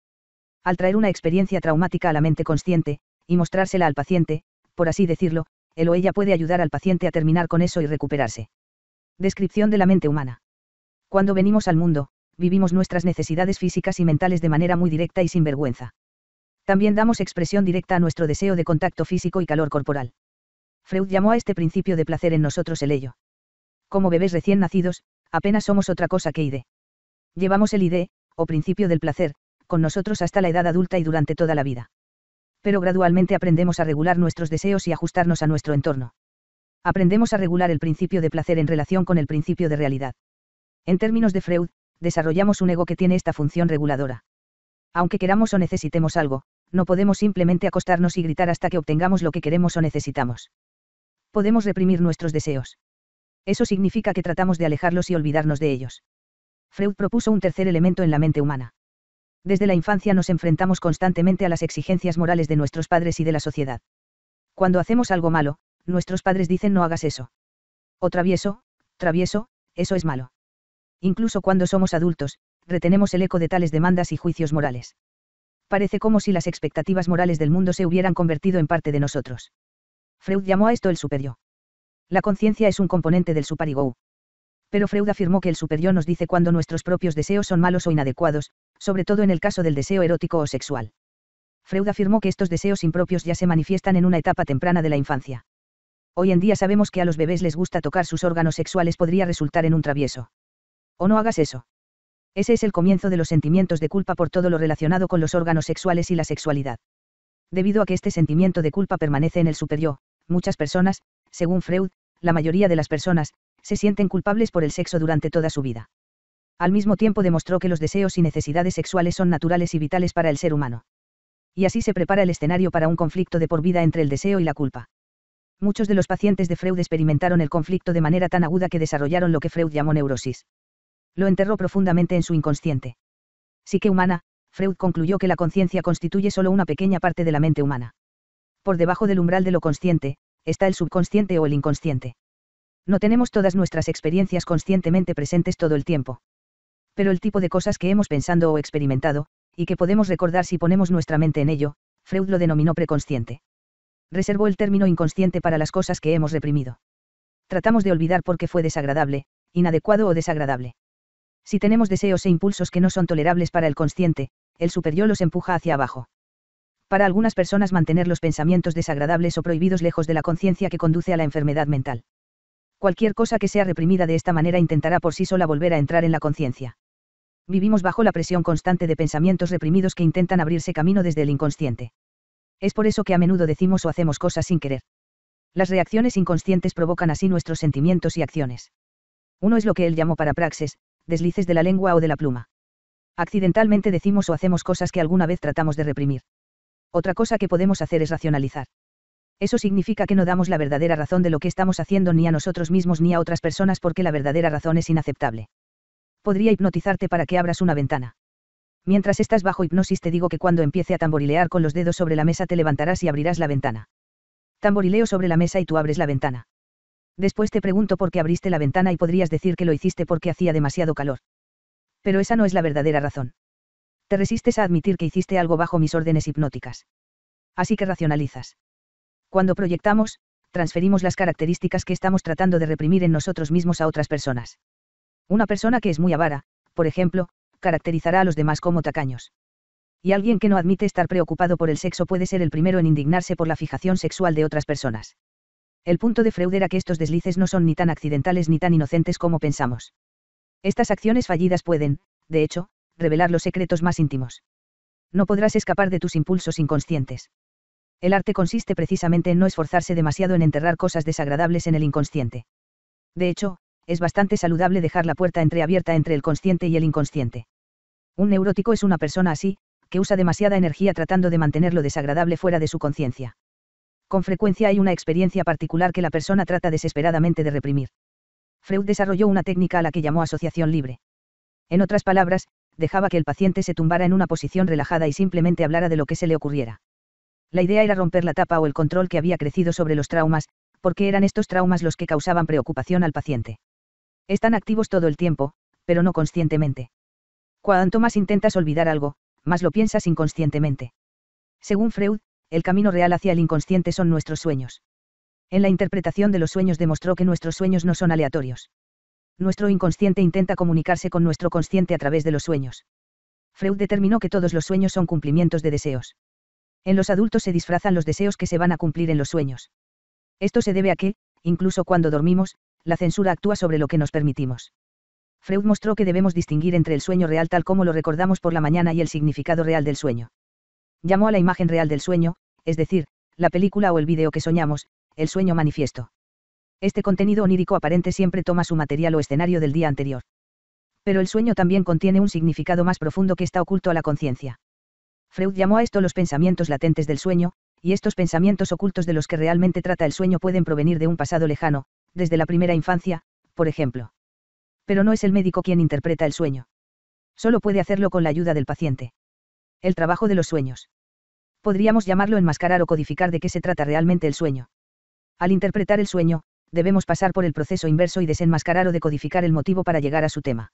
Al traer una experiencia traumática a la mente consciente, y mostrársela al paciente, por así decirlo, él o ella puede ayudar al paciente a terminar con eso y recuperarse. Descripción de la mente humana. Cuando venimos al mundo, vivimos nuestras necesidades físicas y mentales de manera muy directa y sin vergüenza. También damos expresión directa a nuestro deseo de contacto físico y calor corporal. Freud llamó a este principio de placer en nosotros el ello. Como bebés recién nacidos, apenas somos otra cosa que id. Llevamos el id, o principio del placer, con nosotros hasta la edad adulta y durante toda la vida. Pero gradualmente aprendemos a regular nuestros deseos y ajustarnos a nuestro entorno. Aprendemos a regular el principio de placer en relación con el principio de realidad. En términos de Freud, desarrollamos un ego que tiene esta función reguladora. Aunque queramos o necesitemos algo, no podemos simplemente acostarnos y gritar hasta que obtengamos lo que queremos o necesitamos. Podemos reprimir nuestros deseos. Eso significa que tratamos de alejarlos y olvidarnos de ellos. Freud propuso un tercer elemento en la mente humana. Desde la infancia nos enfrentamos constantemente a las exigencias morales de nuestros padres y de la sociedad. Cuando hacemos algo malo, nuestros padres dicen no hagas eso. O travieso, eso es malo. Incluso cuando somos adultos, retenemos el eco de tales demandas y juicios morales. Parece como si las expectativas morales del mundo se hubieran convertido en parte de nosotros. Freud llamó a esto el superyo. La conciencia es un componente del superego. Pero Freud afirmó que el superyo nos dice cuando nuestros propios deseos son malos o inadecuados, sobre todo en el caso del deseo erótico o sexual. Freud afirmó que estos deseos impropios ya se manifiestan en una etapa temprana de la infancia. Hoy en día sabemos que a los bebés les gusta tocar sus órganos sexuales podría resultar en un travieso. O no hagas eso. Ese es el comienzo de los sentimientos de culpa por todo lo relacionado con los órganos sexuales y la sexualidad. Debido a que este sentimiento de culpa permanece en el superyo, muchas personas, según Freud, la mayoría de las personas, se sienten culpables por el sexo durante toda su vida. Al mismo tiempo demostró que los deseos y necesidades sexuales son naturales y vitales para el ser humano. Y así se prepara el escenario para un conflicto de por vida entre el deseo y la culpa. Muchos de los pacientes de Freud experimentaron el conflicto de manera tan aguda que desarrollaron lo que Freud llamó neurosis. Lo enterró profundamente en su inconsciente. Psique humana, Freud concluyó que la conciencia constituye solo una pequeña parte de la mente humana. Por debajo del umbral de lo consciente, está el subconsciente o el inconsciente. No tenemos todas nuestras experiencias conscientemente presentes todo el tiempo. Pero el tipo de cosas que hemos pensado o experimentado, y que podemos recordar si ponemos nuestra mente en ello, Freud lo denominó preconsciente. Reservó el término inconsciente para las cosas que hemos reprimido. Tratamos de olvidar porque fue desagradable, inadecuado o desagradable. Si tenemos deseos e impulsos que no son tolerables para el consciente, el superyo los empuja hacia abajo. Para algunas personas mantener los pensamientos desagradables o prohibidos lejos de la conciencia que conduce a la enfermedad mental. Cualquier cosa que sea reprimida de esta manera intentará por sí sola volver a entrar en la conciencia. Vivimos bajo la presión constante de pensamientos reprimidos que intentan abrirse camino desde el inconsciente. Es por eso que a menudo decimos o hacemos cosas sin querer. Las reacciones inconscientes provocan así nuestros sentimientos y acciones. Uno es lo que él llamó parapraxes, deslices de la lengua o de la pluma. Accidentalmente decimos o hacemos cosas que alguna vez tratamos de reprimir. Otra cosa que podemos hacer es racionalizar. Eso significa que no damos la verdadera razón de lo que estamos haciendo ni a nosotros mismos ni a otras personas porque la verdadera razón es inaceptable. Podría hipnotizarte para que abras una ventana. Mientras estás bajo hipnosis te digo que cuando empiece a tamborilear con los dedos sobre la mesa te levantarás y abrirás la ventana. Tamborileo sobre la mesa y tú abres la ventana. Después te pregunto por qué abriste la ventana y podrías decir que lo hiciste porque hacía demasiado calor. Pero esa no es la verdadera razón. Te resistes a admitir que hiciste algo bajo mis órdenes hipnóticas. Así que racionalizas. Cuando proyectamos, transferimos las características que estamos tratando de reprimir en nosotros mismos a otras personas. Una persona que es muy avara, por ejemplo, caracterizará a los demás como tacaños. Y alguien que no admite estar preocupado por el sexo puede ser el primero en indignarse por la fijación sexual de otras personas. El punto de Freud era que estos deslices no son ni tan accidentales ni tan inocentes como pensamos. Estas acciones fallidas pueden, de hecho, revelar los secretos más íntimos. No podrás escapar de tus impulsos inconscientes. El arte consiste precisamente en no esforzarse demasiado en enterrar cosas desagradables en el inconsciente. De hecho, es bastante saludable dejar la puerta entreabierta entre el consciente y el inconsciente. Un neurótico es una persona así, que usa demasiada energía tratando de mantener lo desagradable fuera de su conciencia. Con frecuencia hay una experiencia particular que la persona trata desesperadamente de reprimir. Freud desarrolló una técnica a la que llamó asociación libre. En otras palabras, dejaba que el paciente se tumbara en una posición relajada y simplemente hablara de lo que se le ocurriera. La idea era romper la tapa o el control que había crecido sobre los traumas, porque eran estos traumas los que causaban preocupación al paciente. Están activos todo el tiempo, pero no conscientemente. Cuanto más intentas olvidar algo, más lo piensas inconscientemente. Según Freud, el camino real hacia el inconsciente son nuestros sueños. En la interpretación de los sueños demostró que nuestros sueños no son aleatorios. Nuestro inconsciente intenta comunicarse con nuestro consciente a través de los sueños. Freud determinó que todos los sueños son cumplimientos de deseos. En los adultos se disfrazan los deseos que se van a cumplir en los sueños. Esto se debe a que, incluso cuando dormimos, la censura actúa sobre lo que nos permitimos. Freud mostró que debemos distinguir entre el sueño real tal como lo recordamos por la mañana y el significado real del sueño. Llamó a la imagen real del sueño, es decir, la película o el vídeo que soñamos, el sueño manifiesto. Este contenido onírico aparente siempre toma su material o escenario del día anterior. Pero el sueño también contiene un significado más profundo que está oculto a la conciencia. Freud llamó a esto los pensamientos latentes del sueño, y estos pensamientos ocultos de los que realmente trata el sueño pueden provenir de un pasado lejano, desde la primera infancia, por ejemplo. Pero no es el médico quien interpreta el sueño. Solo puede hacerlo con la ayuda del paciente. El trabajo de los sueños. Podríamos llamarlo enmascarar o codificar de qué se trata realmente el sueño. Al interpretar el sueño, debemos pasar por el proceso inverso y desenmascarar o decodificar el motivo para llegar a su tema.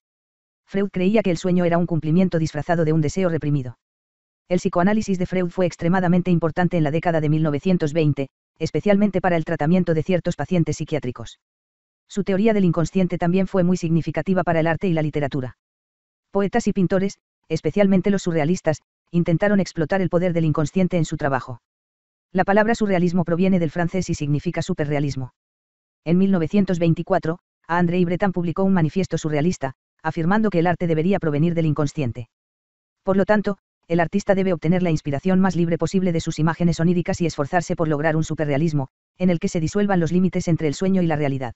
Freud creía que el sueño era un cumplimiento disfrazado de un deseo reprimido. El psicoanálisis de Freud fue extremadamente importante en la década de 1920, especialmente para el tratamiento de ciertos pacientes psiquiátricos. Su teoría del inconsciente también fue muy significativa para el arte y la literatura. Poetas y pintores, especialmente los surrealistas, intentaron explotar el poder del inconsciente en su trabajo. La palabra surrealismo proviene del francés y significa superrealismo. En 1924, André Breton publicó un manifiesto surrealista, afirmando que el arte debería provenir del inconsciente. Por lo tanto, el artista debe obtener la inspiración más libre posible de sus imágenes oníricas y esforzarse por lograr un superrealismo, en el que se disuelvan los límites entre el sueño y la realidad.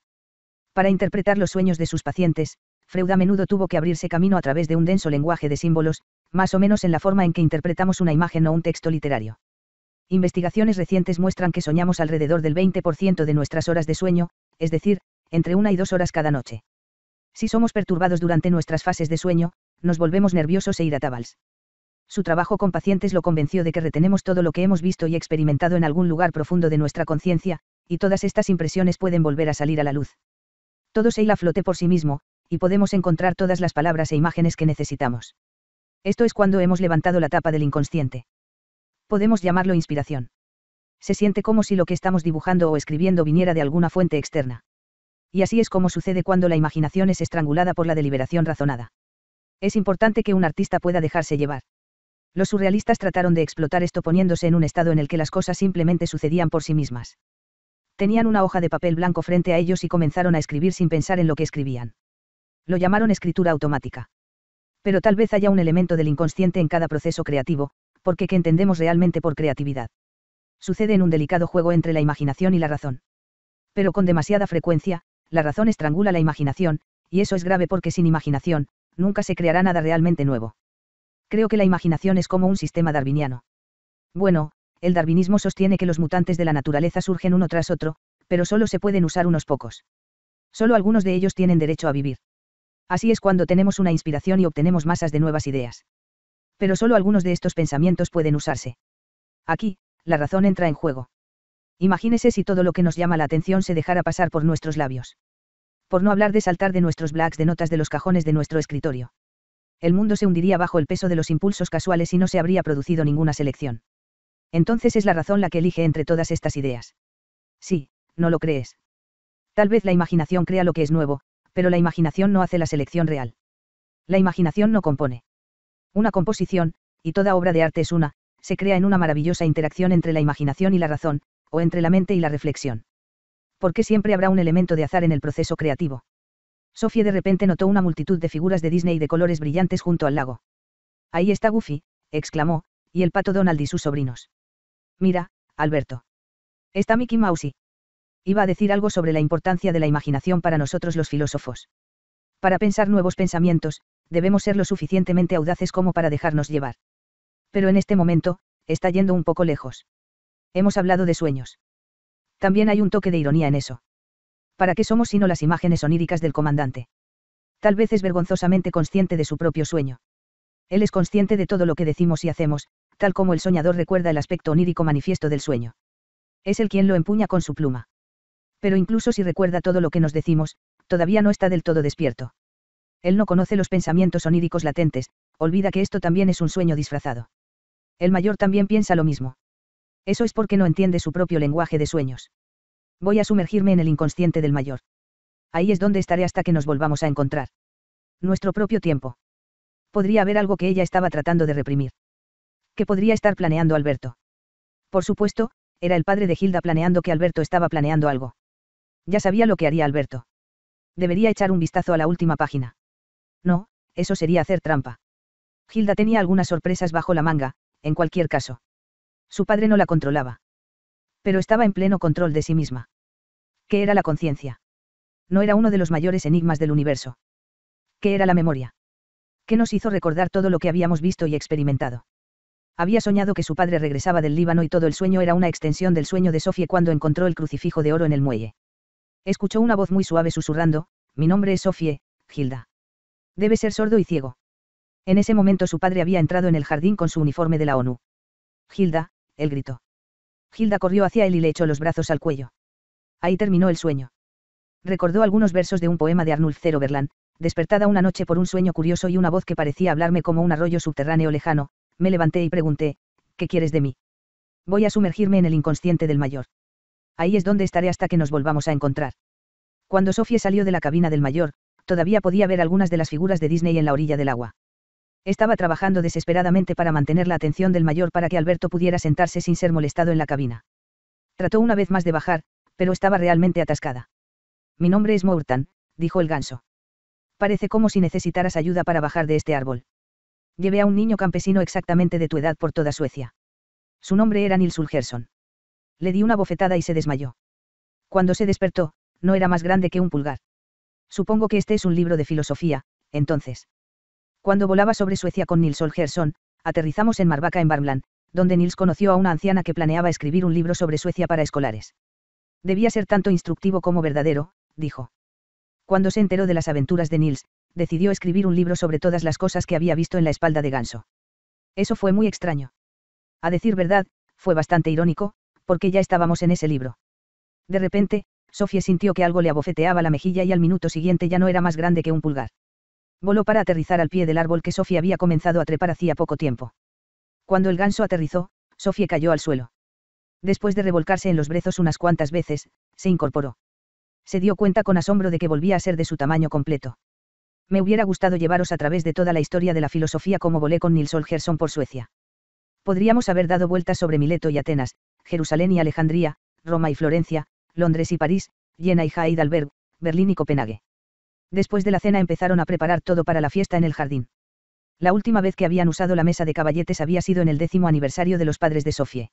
Para interpretar los sueños de sus pacientes, Freud a menudo tuvo que abrirse camino a través de un denso lenguaje de símbolos, más o menos en la forma en que interpretamos una imagen o un texto literario. Investigaciones recientes muestran que soñamos alrededor del 20% de nuestras horas de sueño, es decir, entre 1 y 2 horas cada noche. Si somos perturbados durante nuestras fases de sueño, nos volvemos nerviosos e irritables. Su trabajo con pacientes lo convenció de que retenemos todo lo que hemos visto y experimentado en algún lugar profundo de nuestra conciencia, y todas estas impresiones pueden volver a salir a la luz. Todo se hila a flote por sí mismo, y podemos encontrar todas las palabras e imágenes que necesitamos. Esto es cuando hemos levantado la tapa del inconsciente. Podemos llamarlo inspiración. Se siente como si lo que estamos dibujando o escribiendo viniera de alguna fuente externa. Y así es como sucede cuando la imaginación es estrangulada por la deliberación razonada. Es importante que un artista pueda dejarse llevar. Los surrealistas trataron de explotar esto poniéndose en un estado en el que las cosas simplemente sucedían por sí mismas. Tenían una hoja de papel blanco frente a ellos y comenzaron a escribir sin pensar en lo que escribían. Lo llamaron escritura automática. Pero tal vez haya un elemento del inconsciente en cada proceso creativo, porque ¿qué entendemos realmente por creatividad? Sucede en un delicado juego entre la imaginación y la razón. Pero con demasiada frecuencia, la razón estrangula la imaginación, y eso es grave porque sin imaginación, nunca se creará nada realmente nuevo. Creo que la imaginación es como un sistema darwiniano. Bueno, el darwinismo sostiene que los mutantes de la naturaleza surgen uno tras otro, pero solo se pueden usar unos pocos. Solo algunos de ellos tienen derecho a vivir. Así es cuando tenemos una inspiración y obtenemos masas de nuevas ideas. Pero solo algunos de estos pensamientos pueden usarse. Aquí, la razón entra en juego. Imagínese si todo lo que nos llama la atención se dejara pasar por nuestros labios. Por no hablar de saltar de nuestros blocks de notas de los cajones de nuestro escritorio. El mundo se hundiría bajo el peso de los impulsos casuales y no se habría producido ninguna selección. Entonces es la razón la que elige entre todas estas ideas. Sí, ¿no lo crees? Tal vez la imaginación crea lo que es nuevo, pero la imaginación no hace la selección real. La imaginación no compone. Una composición, y toda obra de arte es una, se crea en una maravillosa interacción entre la imaginación y la razón, o entre la mente y la reflexión. Porque siempre habrá un elemento de azar en el proceso creativo. Sophie de repente notó una multitud de figuras de Disney de colores brillantes junto al lago. Ahí está Goofy, exclamó, y el pato Donald y sus sobrinos. Mira, Alberto. Está Mickey Mouse. Iba a decir algo sobre la importancia de la imaginación para nosotros los filósofos. Para pensar nuevos pensamientos, debemos ser lo suficientemente audaces como para dejarnos llevar. Pero en este momento, está yendo un poco lejos. Hemos hablado de sueños. También hay un toque de ironía en eso. ¿Para qué somos sino las imágenes oníricas del comandante? Tal vez es vergonzosamente consciente de su propio sueño. Él es consciente de todo lo que decimos y hacemos, tal como el soñador recuerda el aspecto onírico manifiesto del sueño. Es él quien lo empuña con su pluma. Pero incluso si recuerda todo lo que nos decimos, todavía no está del todo despierto. Él no conoce los pensamientos oníricos latentes, olvida que esto también es un sueño disfrazado. El mayor también piensa lo mismo. Eso es porque no entiende su propio lenguaje de sueños. Voy a sumergirme en el inconsciente del mayor. Ahí es donde estaré hasta que nos volvamos a encontrar. Nuestro propio tiempo. Podría haber algo que ella estaba tratando de reprimir. ¿Qué podría estar planeando Alberto? Por supuesto, era el padre de Hilda planeando que Alberto estaba planeando algo. Ya sabía lo que haría Alberto. Debería echar un vistazo a la última página. No, eso sería hacer trampa. Hilda tenía algunas sorpresas bajo la manga, en cualquier caso. Su padre no la controlaba. Pero estaba en pleno control de sí misma. ¿Qué era la conciencia? No era uno de los mayores enigmas del universo. ¿Qué era la memoria? ¿Qué nos hizo recordar todo lo que habíamos visto y experimentado? Había soñado que su padre regresaba del Líbano y todo el sueño era una extensión del sueño de Sophie cuando encontró el crucifijo de oro en el muelle. Escuchó una voz muy suave susurrando, mi nombre es Sophie, Hilda. Debe ser sordo y ciego. En ese momento su padre había entrado en el jardín con su uniforme de la ONU. Hilda, él gritó. Hilda corrió hacia él y le echó los brazos al cuello. Ahí terminó el sueño. Recordó algunos versos de un poema de Arnulf Verland, despertada una noche por un sueño curioso y una voz que parecía hablarme como un arroyo subterráneo lejano, me levanté y pregunté, ¿qué quieres de mí? Voy a sumergirme en el inconsciente del mayor. Ahí es donde estaré hasta que nos volvamos a encontrar. Cuando Sophie salió de la cabina del mayor, todavía podía ver algunas de las figuras de Disney en la orilla del agua. Estaba trabajando desesperadamente para mantener la atención del mayor para que Alberto pudiera sentarse sin ser molestado en la cabina. Trató una vez más de bajar, pero estaba realmente atascada. Mi nombre es Mourtan, dijo el ganso. Parece como si necesitaras ayuda para bajar de este árbol. Llevé a un niño campesino exactamente de tu edad por toda Suecia. Su nombre era Nils Ulgersson. Le di una bofetada y se desmayó. Cuando se despertó, no era más grande que un pulgar. Supongo que este es un libro de filosofía, entonces. Cuando volaba sobre Suecia con Nils Holgersson, aterrizamos en Marbacka en Värmland, donde Nils conoció a una anciana que planeaba escribir un libro sobre Suecia para escolares. Debía ser tanto instructivo como verdadero, dijo. Cuando se enteró de las aventuras de Nils, decidió escribir un libro sobre todas las cosas que había visto en la espalda de ganso. Eso fue muy extraño. A decir verdad, fue bastante irónico, porque ya estábamos en ese libro. De repente, Sophie sintió que algo le abofeteaba la mejilla y al minuto siguiente ya no era más grande que un pulgar. Voló para aterrizar al pie del árbol que Sophie había comenzado a trepar hacía poco tiempo. Cuando el ganso aterrizó, Sophie cayó al suelo. Después de revolcarse en los brezos unas cuantas veces, se incorporó. Se dio cuenta con asombro de que volvía a ser de su tamaño completo. Me hubiera gustado llevaros a través de toda la historia de la filosofía como volé con Nils Holgersson por Suecia. Podríamos haber dado vueltas sobre Mileto y Atenas, Jerusalén y Alejandría, Roma y Florencia, Londres y París, Jena y Heidelberg, Berlín y Copenhague. Después de la cena empezaron a preparar todo para la fiesta en el jardín. La última vez que habían usado la mesa de caballetes había sido en el 10º aniversario de los padres de Sophie.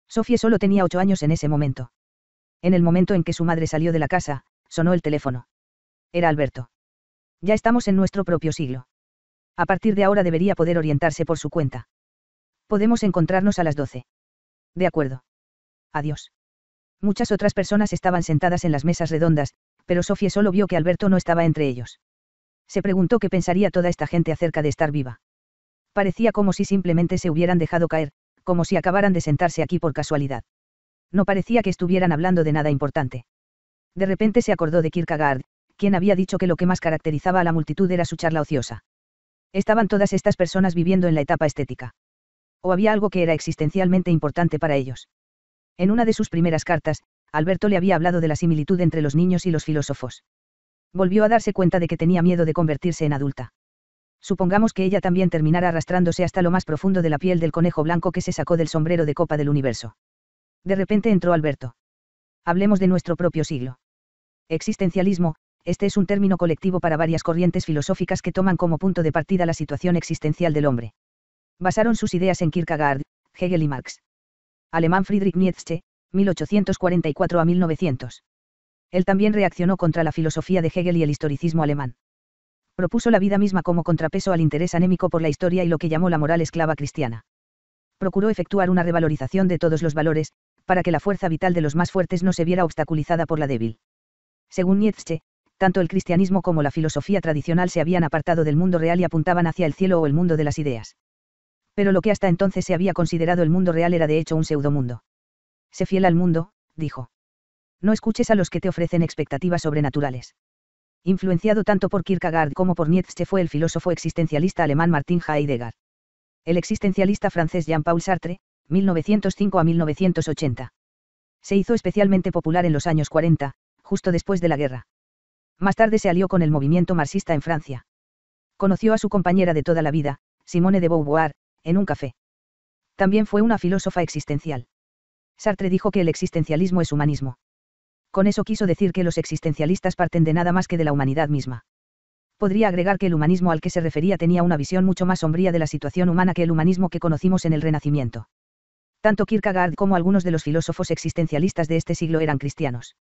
Sophie solo tenía 8 años en ese momento. En el momento en que su madre salió de la casa, sonó el teléfono. Era Alberto. Ya estamos en nuestro propio siglo. A partir de ahora debería poder orientarse por su cuenta. Podemos encontrarnos a las 12. De acuerdo. Adiós. Muchas otras personas estaban sentadas en las mesas redondas, pero Sophie solo vio que Alberto no estaba entre ellos. Se preguntó qué pensaría toda esta gente acerca de estar viva. Parecía como si simplemente se hubieran dejado caer, como si acabaran de sentarse aquí por casualidad. No parecía que estuvieran hablando de nada importante. De repente se acordó de Kierkegaard, quien había dicho que lo que más caracterizaba a la multitud era su charla ociosa. Estaban todas estas personas viviendo en la etapa estética. O había algo que era existencialmente importante para ellos. En una de sus primeras cartas, Alberto le había hablado de la similitud entre los niños y los filósofos. Volvió a darse cuenta de que tenía miedo de convertirse en adulta. Supongamos que ella también terminara arrastrándose hasta lo más profundo de la piel del conejo blanco que se sacó del sombrero de copa del universo. De repente entró Alberto. Hablemos de nuestro propio siglo. Existencialismo, este es un término colectivo para varias corrientes filosóficas que toman como punto de partida la situación existencial del hombre. Basaron sus ideas en Kierkegaard, Hegel y Marx. Alemán Friedrich Nietzsche, 1844 a 1900. Él también reaccionó contra la filosofía de Hegel y el historicismo alemán. Propuso la vida misma como contrapeso al interés anémico por la historia y lo que llamó la moral esclava cristiana. Procuró efectuar una revalorización de todos los valores, para que la fuerza vital de los más fuertes no se viera obstaculizada por la débil. Según Nietzsche, tanto el cristianismo como la filosofía tradicional se habían apartado del mundo real y apuntaban hacia el cielo o el mundo de las ideas. Pero lo que hasta entonces se había considerado el mundo real era de hecho un pseudomundo. Sé fiel al mundo, dijo. No escuches a los que te ofrecen expectativas sobrenaturales. Influenciado tanto por Kierkegaard como por Nietzsche fue el filósofo existencialista alemán Martin Heidegger. El existencialista francés Jean-Paul Sartre, 1905 a 1980. Se hizo especialmente popular en los años 40, justo después de la guerra. Más tarde se alió con el movimiento marxista en Francia. Conoció a su compañera de toda la vida, Simone de Beauvoir, en un café. También fue una filósofa existencial. Sartre dijo que el existencialismo es humanismo. Con eso quiso decir que los existencialistas parten de nada más que de la humanidad misma. Podría agregar que el humanismo al que se refería tenía una visión mucho más sombría de la situación humana que el humanismo que conocimos en el Renacimiento. Tanto Kierkegaard como algunos de los filósofos existencialistas de este siglo eran cristianos.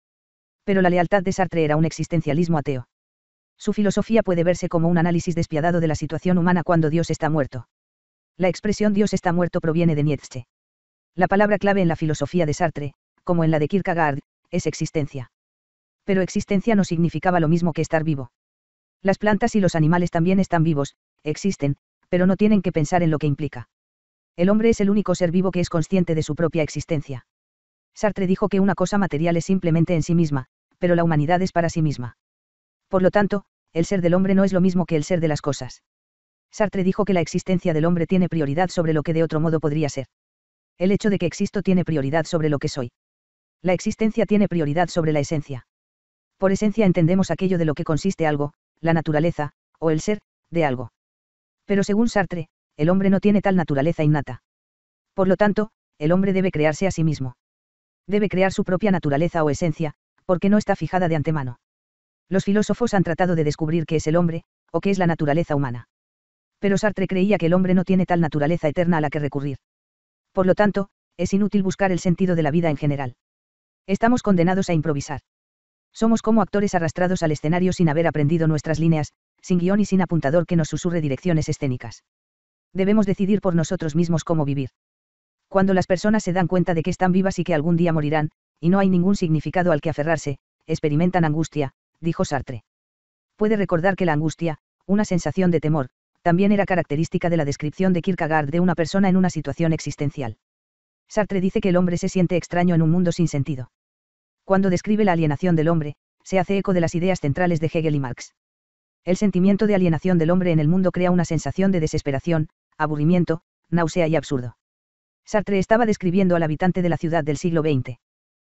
Pero la lealtad de Sartre era un existencialismo ateo. Su filosofía puede verse como un análisis despiadado de la situación humana cuando Dios está muerto. La expresión Dios está muerto proviene de Nietzsche. La palabra clave en la filosofía de Sartre, como en la de Kierkegaard, es existencia. Pero existencia no significaba lo mismo que estar vivo. Las plantas y los animales también están vivos, existen, pero no tienen que pensar en lo que implica. El hombre es el único ser vivo que es consciente de su propia existencia. Sartre dijo que una cosa material es simplemente en sí misma, pero la humanidad es para sí misma. Por lo tanto, el ser del hombre no es lo mismo que el ser de las cosas. Sartre dijo que la existencia del hombre tiene prioridad sobre lo que de otro modo podría ser. El hecho de que existo tiene prioridad sobre lo que soy. La existencia tiene prioridad sobre la esencia. Por esencia entendemos aquello de lo que consiste algo, la naturaleza, o el ser, de algo. Pero según Sartre, el hombre no tiene tal naturaleza innata. Por lo tanto, el hombre debe crearse a sí mismo. Debe crear su propia naturaleza o esencia, porque no está fijada de antemano. Los filósofos han tratado de descubrir qué es el hombre, o qué es la naturaleza humana. Pero Sartre creía que el hombre no tiene tal naturaleza eterna a la que recurrir. Por lo tanto, es inútil buscar el sentido de la vida en general. Estamos condenados a improvisar. Somos como actores arrastrados al escenario sin haber aprendido nuestras líneas, sin guión y sin apuntador que nos susurre direcciones escénicas. Debemos decidir por nosotros mismos cómo vivir. Cuando las personas se dan cuenta de que están vivas y que algún día morirán, y no hay ningún significado al que aferrarse, experimentan angustia, dijo Sartre. Puede recordar que la angustia, una sensación de temor, también era característica de la descripción de Kierkegaard de una persona en una situación existencial. Sartre dice que el hombre se siente extraño en un mundo sin sentido. Cuando describe la alienación del hombre, se hace eco de las ideas centrales de Hegel y Marx. El sentimiento de alienación del hombre en el mundo crea una sensación de desesperación, aburrimiento, náusea y absurdo. Sartre estaba describiendo al habitante de la ciudad del siglo XX.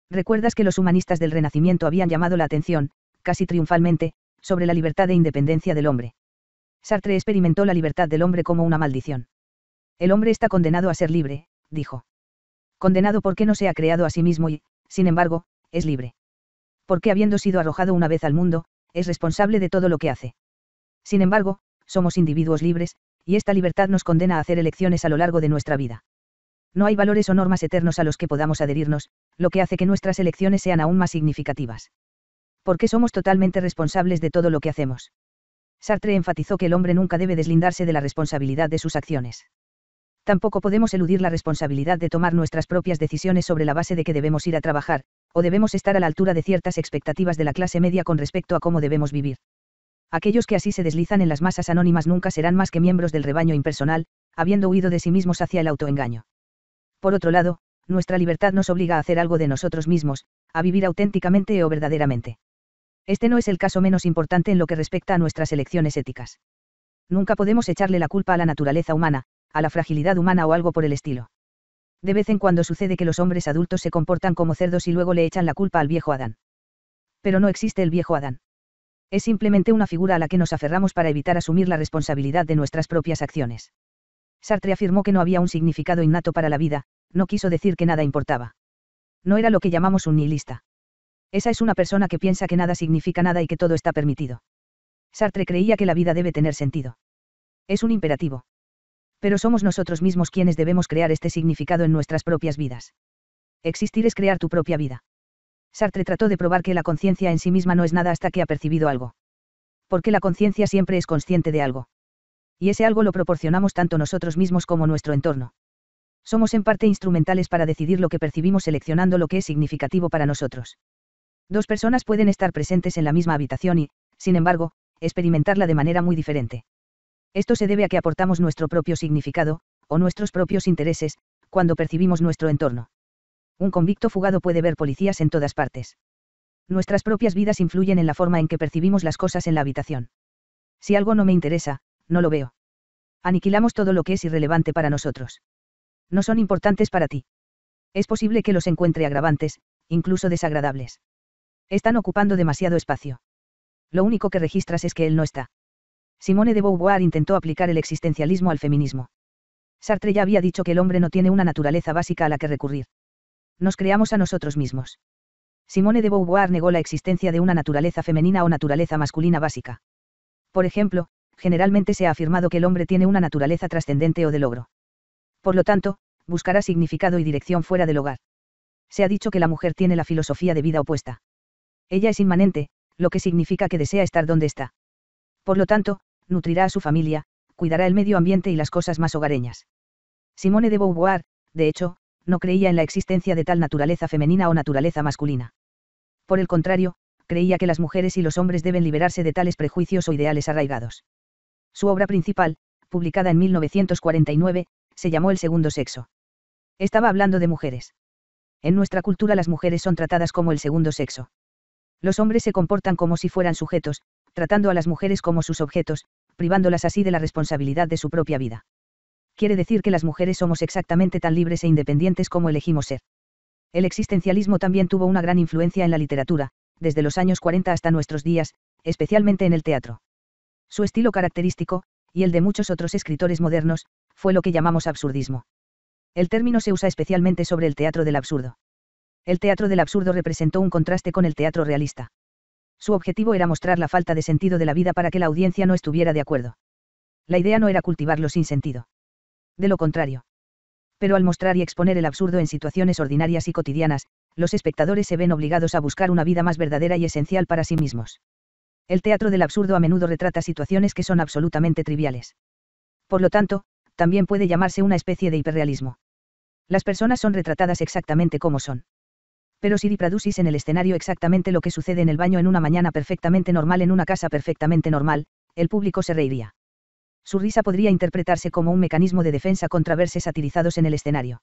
¿Recuerdas que los humanistas del Renacimiento habían llamado la atención, casi triunfalmente, sobre la libertad e independencia del hombre? Sartre experimentó la libertad del hombre como una maldición. El hombre está condenado a ser libre, dijo. Condenado porque no se ha creado a sí mismo y, sin embargo, es libre. Porque habiendo sido arrojado una vez al mundo, es responsable de todo lo que hace. Sin embargo, somos individuos libres, y esta libertad nos condena a hacer elecciones a lo largo de nuestra vida. No hay valores o normas eternos a los que podamos adherirnos, lo que hace que nuestras elecciones sean aún más significativas. Porque somos totalmente responsables de todo lo que hacemos. Sartre enfatizó que el hombre nunca debe deslindarse de la responsabilidad de sus acciones. Tampoco podemos eludir la responsabilidad de tomar nuestras propias decisiones sobre la base de que debemos ir a trabajar, o debemos estar a la altura de ciertas expectativas de la clase media con respecto a cómo debemos vivir. Aquellos que así se deslizan en las masas anónimas nunca serán más que miembros del rebaño impersonal, habiendo huido de sí mismos hacia el autoengaño. Por otro lado, nuestra libertad nos obliga a hacer algo de nosotros mismos, a vivir auténticamente o verdaderamente. Este no es el caso menos importante en lo que respecta a nuestras elecciones éticas. Nunca podemos echarle la culpa a la naturaleza humana, a la fragilidad humana o algo por el estilo. De vez en cuando sucede que los hombres adultos se comportan como cerdos y luego le echan la culpa al viejo Adán. Pero no existe el viejo Adán. Es simplemente una figura a la que nos aferramos para evitar asumir la responsabilidad de nuestras propias acciones. Sartre afirmó que no había un significado innato para la vida, no quiso decir que nada importaba. No era lo que llamamos un nihilista. Esa es una persona que piensa que nada significa nada y que todo está permitido. Sartre creía que la vida debe tener sentido. Es un imperativo. Pero somos nosotros mismos quienes debemos crear este significado en nuestras propias vidas. Existir es crear tu propia vida. Sartre trató de probar que la conciencia en sí misma no es nada hasta que ha percibido algo. Porque la conciencia siempre es consciente de algo. Y ese algo lo proporcionamos tanto nosotros mismos como nuestro entorno. Somos en parte instrumentales para decidir lo que percibimos seleccionando lo que es significativo para nosotros. Dos personas pueden estar presentes en la misma habitación y, sin embargo, experimentarla de manera muy diferente. Esto se debe a que aportamos nuestro propio significado, o nuestros propios intereses, cuando percibimos nuestro entorno. Un convicto fugado puede ver policías en todas partes. Nuestras propias vidas influyen en la forma en que percibimos las cosas en la habitación. Si algo no me interesa, no lo veo. Aniquilamos todo lo que es irrelevante para nosotros. No son importantes para ti. Es posible que los encuentre agravantes, incluso desagradables. Están ocupando demasiado espacio. Lo único que registras es que él no está. Simone de Beauvoir intentó aplicar el existencialismo al feminismo. Sartre ya había dicho que el hombre no tiene una naturaleza básica a la que recurrir. Nos creamos a nosotros mismos. Simone de Beauvoir negó la existencia de una naturaleza femenina o naturaleza masculina básica. Por ejemplo, generalmente se ha afirmado que el hombre tiene una naturaleza trascendente o de logro. Por lo tanto, buscará significado y dirección fuera del hogar. Se ha dicho que la mujer tiene la filosofía de vida opuesta. Ella es inmanente, lo que significa que desea estar donde está. Por lo tanto, nutrirá a su familia, cuidará el medio ambiente y las cosas más hogareñas. Simone de Beauvoir, de hecho, no creía en la existencia de tal naturaleza femenina o naturaleza masculina. Por el contrario, creía que las mujeres y los hombres deben liberarse de tales prejuicios o ideales arraigados. Su obra principal, publicada en 1949, se llamó El segundo sexo. Estaba hablando de mujeres. En nuestra cultura las mujeres son tratadas como el segundo sexo. Los hombres se comportan como si fueran sujetos, tratando a las mujeres como sus objetos, privándolas así de la responsabilidad de su propia vida. Quiere decir que las mujeres somos exactamente tan libres e independientes como elegimos ser. El existencialismo también tuvo una gran influencia en la literatura, desde los años 40 hasta nuestros días, especialmente en el teatro. Su estilo característico, y el de muchos otros escritores modernos, fue lo que llamamos absurdismo. El término se usa especialmente sobre el teatro del absurdo. El teatro del absurdo representó un contraste con el teatro realista. Su objetivo era mostrar la falta de sentido de la vida para que la audiencia no estuviera de acuerdo. La idea no era cultivarlo sin sentido. De lo contrario. Pero al mostrar y exponer el absurdo en situaciones ordinarias y cotidianas, los espectadores se ven obligados a buscar una vida más verdadera y esencial para sí mismos. El teatro del absurdo a menudo retrata situaciones que son absolutamente triviales. Por lo tanto, también puede llamarse una especie de hiperrealismo. Las personas son retratadas exactamente como son. Pero si reproducís en el escenario exactamente lo que sucede en el baño en una mañana perfectamente normal en una casa perfectamente normal, el público se reiría. Su risa podría interpretarse como un mecanismo de defensa contra verse satirizados en el escenario.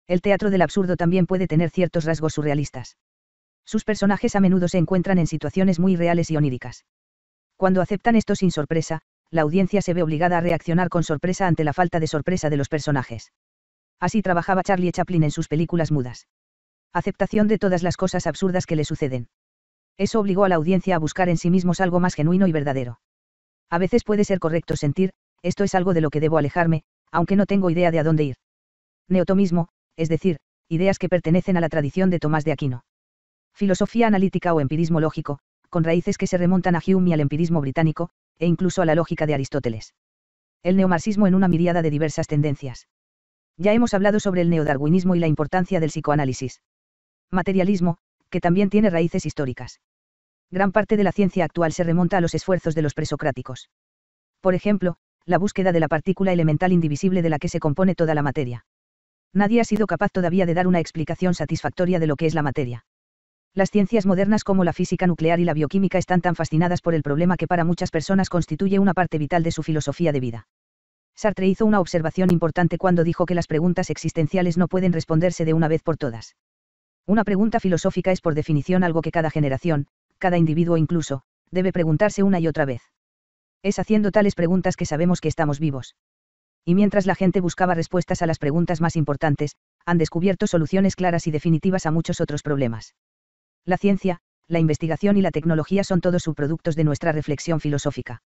El teatro del absurdo también puede tener ciertos rasgos surrealistas. Sus personajes a menudo se encuentran en situaciones muy reales y oníricas. Cuando aceptan esto sin sorpresa, la audiencia se ve obligada a reaccionar con sorpresa ante la falta de sorpresa de los personajes. Así trabajaba Charlie Chaplin en sus películas mudas. Aceptación de todas las cosas absurdas que le suceden. Eso obligó a la audiencia a buscar en sí mismos algo más genuino y verdadero. A veces puede ser correcto sentir, esto es algo de lo que debo alejarme, aunque no tengo idea de a dónde ir. Neotomismo, es decir, ideas que pertenecen a la tradición de Tomás de Aquino. Filosofía analítica o empirismo lógico, con raíces que se remontan a Hume y al empirismo británico, e incluso a la lógica de Aristóteles. El neomarxismo en una miríada de diversas tendencias. Ya hemos hablado sobre el neodarwinismo y la importancia del psicoanálisis. Materialismo, que también tiene raíces históricas. Gran parte de la ciencia actual se remonta a los esfuerzos de los presocráticos. Por ejemplo, la búsqueda de la partícula elemental indivisible de la que se compone toda la materia. Nadie ha sido capaz todavía de dar una explicación satisfactoria de lo que es la materia. Las ciencias modernas como la física nuclear y la bioquímica están tan fascinadas por el problema que para muchas personas constituye una parte vital de su filosofía de vida. Sartre hizo una observación importante cuando dijo que las preguntas existenciales no pueden responderse de una vez por todas. Una pregunta filosófica es por definición algo que cada generación, cada individuo incluso, debe preguntarse una y otra vez. Es haciendo tales preguntas que sabemos que estamos vivos. Y mientras la gente buscaba respuestas a las preguntas más importantes, han descubierto soluciones claras y definitivas a muchos otros problemas. La ciencia, la investigación y la tecnología son todos subproductos de nuestra reflexión filosófica.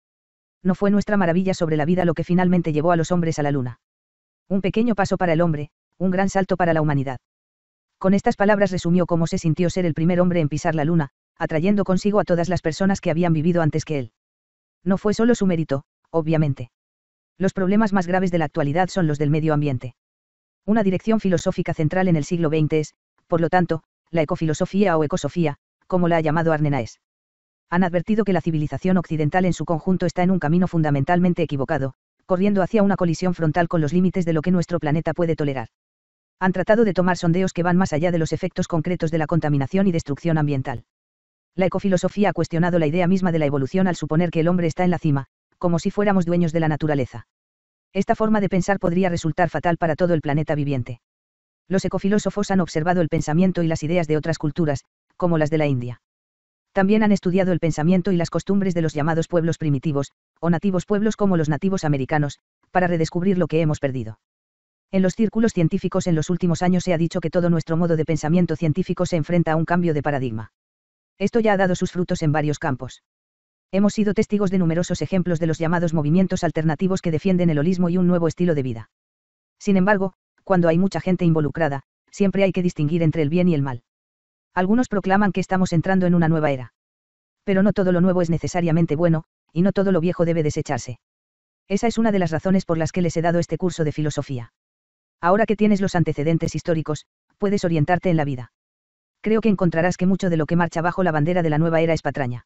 No fue nuestra maravilla sobre la vida lo que finalmente llevó a los hombres a la luna. Un pequeño paso para el hombre, un gran salto para la humanidad. Con estas palabras resumió cómo se sintió ser el primer hombre en pisar la luna, atrayendo consigo a todas las personas que habían vivido antes que él. No fue solo su mérito, obviamente. Los problemas más graves de la actualidad son los del medio ambiente. Una dirección filosófica central en el siglo XX es, por lo tanto, la ecofilosofía o ecosofía, como la ha llamado Arnenaes. Han advertido que la civilización occidental en su conjunto está en un camino fundamentalmente equivocado, corriendo hacia una colisión frontal con los límites de lo que nuestro planeta puede tolerar. Han tratado de tomar sondeos que van más allá de los efectos concretos de la contaminación y destrucción ambiental. La ecofilosofía ha cuestionado la idea misma de la evolución al suponer que el hombre está en la cima, como si fuéramos dueños de la naturaleza. Esta forma de pensar podría resultar fatal para todo el planeta viviente. Los ecofilósofos han observado el pensamiento y las ideas de otras culturas, como las de la India. También han estudiado el pensamiento y las costumbres de los llamados pueblos primitivos, o nativos pueblos como los nativos americanos, para redescubrir lo que hemos perdido. En los círculos científicos en los últimos años se ha dicho que todo nuestro modo de pensamiento científico se enfrenta a un cambio de paradigma. Esto ya ha dado sus frutos en varios campos. Hemos sido testigos de numerosos ejemplos de los llamados movimientos alternativos que defienden el holismo y un nuevo estilo de vida. Sin embargo, cuando hay mucha gente involucrada, siempre hay que distinguir entre el bien y el mal. Algunos proclaman que estamos entrando en una nueva era. Pero no todo lo nuevo es necesariamente bueno, y no todo lo viejo debe desecharse. Esa es una de las razones por las que les he dado este curso de filosofía. Ahora que tienes los antecedentes históricos, puedes orientarte en la vida. Creo que encontrarás que mucho de lo que marcha bajo la bandera de la nueva era es patraña.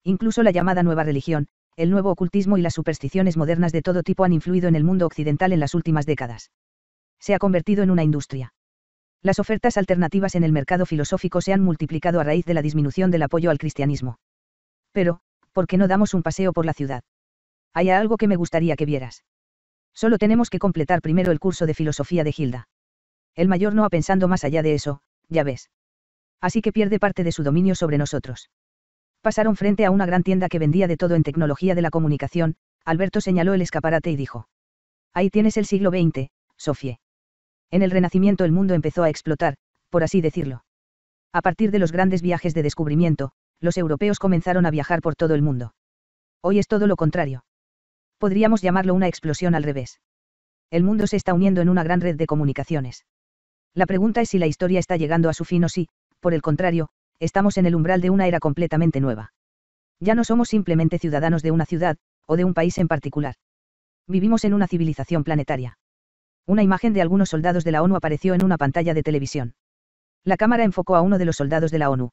Incluso la llamada nueva religión, el nuevo ocultismo y las supersticiones modernas de todo tipo han influido en el mundo occidental en las últimas décadas. Se ha convertido en una industria. Las ofertas alternativas en el mercado filosófico se han multiplicado a raíz de la disminución del apoyo al cristianismo. Pero, ¿por qué no damos un paseo por la ciudad? Hay algo que me gustaría que vieras. Solo tenemos que completar primero el curso de filosofía de Hilda. El mayor no ha pensando más allá de eso, ya ves. Así que pierde parte de su dominio sobre nosotros. Pasaron frente a una gran tienda que vendía de todo en tecnología de la comunicación. Alberto señaló el escaparate y dijo: ahí tienes el siglo XX, Sofie. En el Renacimiento el mundo empezó a explotar, por así decirlo. A partir de los grandes viajes de descubrimiento, los europeos comenzaron a viajar por todo el mundo. Hoy es todo lo contrario. Podríamos llamarlo una explosión al revés. El mundo se está uniendo en una gran red de comunicaciones. La pregunta es si la historia está llegando a su fin o si, por el contrario, estamos en el umbral de una era completamente nueva. Ya no somos simplemente ciudadanos de una ciudad, o de un país en particular. Vivimos en una civilización planetaria. Una imagen de algunos soldados de la ONU apareció en una pantalla de televisión. La cámara enfocó a uno de los soldados de la ONU.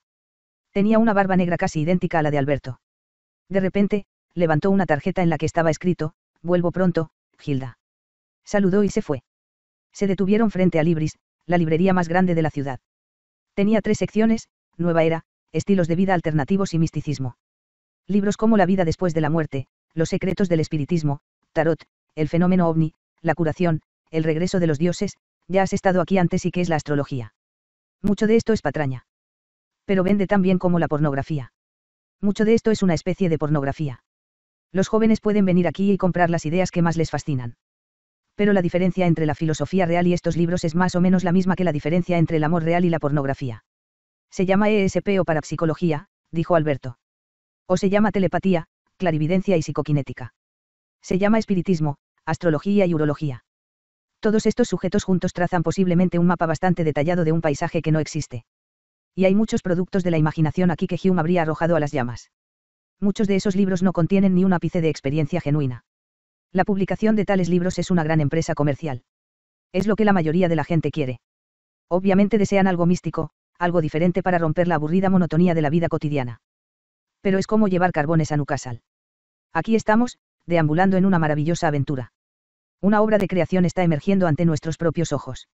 Tenía una barba negra casi idéntica a la de Alberto. De repente, levantó una tarjeta en la que estaba escrito: vuelvo pronto, Hilda. Saludó y se fue. Se detuvieron frente a Libris, la librería más grande de la ciudad. Tenía 3 secciones: nueva era, estilos de vida alternativos y misticismo. Libros como La vida después de la muerte, Los secretos del espiritismo, Tarot, El fenómeno ovni, La curación, El regreso de los dioses, Ya has estado aquí antes y qué es la astrología. Mucho de esto es patraña. Pero vende tan bien como la pornografía. Mucho de esto es una especie de pornografía. Los jóvenes pueden venir aquí y comprar las ideas que más les fascinan. Pero la diferencia entre la filosofía real y estos libros es más o menos la misma que la diferencia entre el amor real y la pornografía. Se llama ESP o parapsicología, dijo Alberto. O se llama telepatía, clarividencia y psicoquinética. Se llama espiritismo, astrología y urología. Todos estos sujetos juntos trazan posiblemente un mapa bastante detallado de un paisaje que no existe. Y hay muchos productos de la imaginación aquí que Hume habría arrojado a las llamas. Muchos de esos libros no contienen ni un ápice de experiencia genuina. La publicación de tales libros es una gran empresa comercial. Es lo que la mayoría de la gente quiere. Obviamente desean algo místico, algo diferente para romper la aburrida monotonía de la vida cotidiana. Pero es como llevar carbones a Newcastle. Aquí estamos, deambulando en una maravillosa aventura. Una obra de creación está emergiendo ante nuestros propios ojos.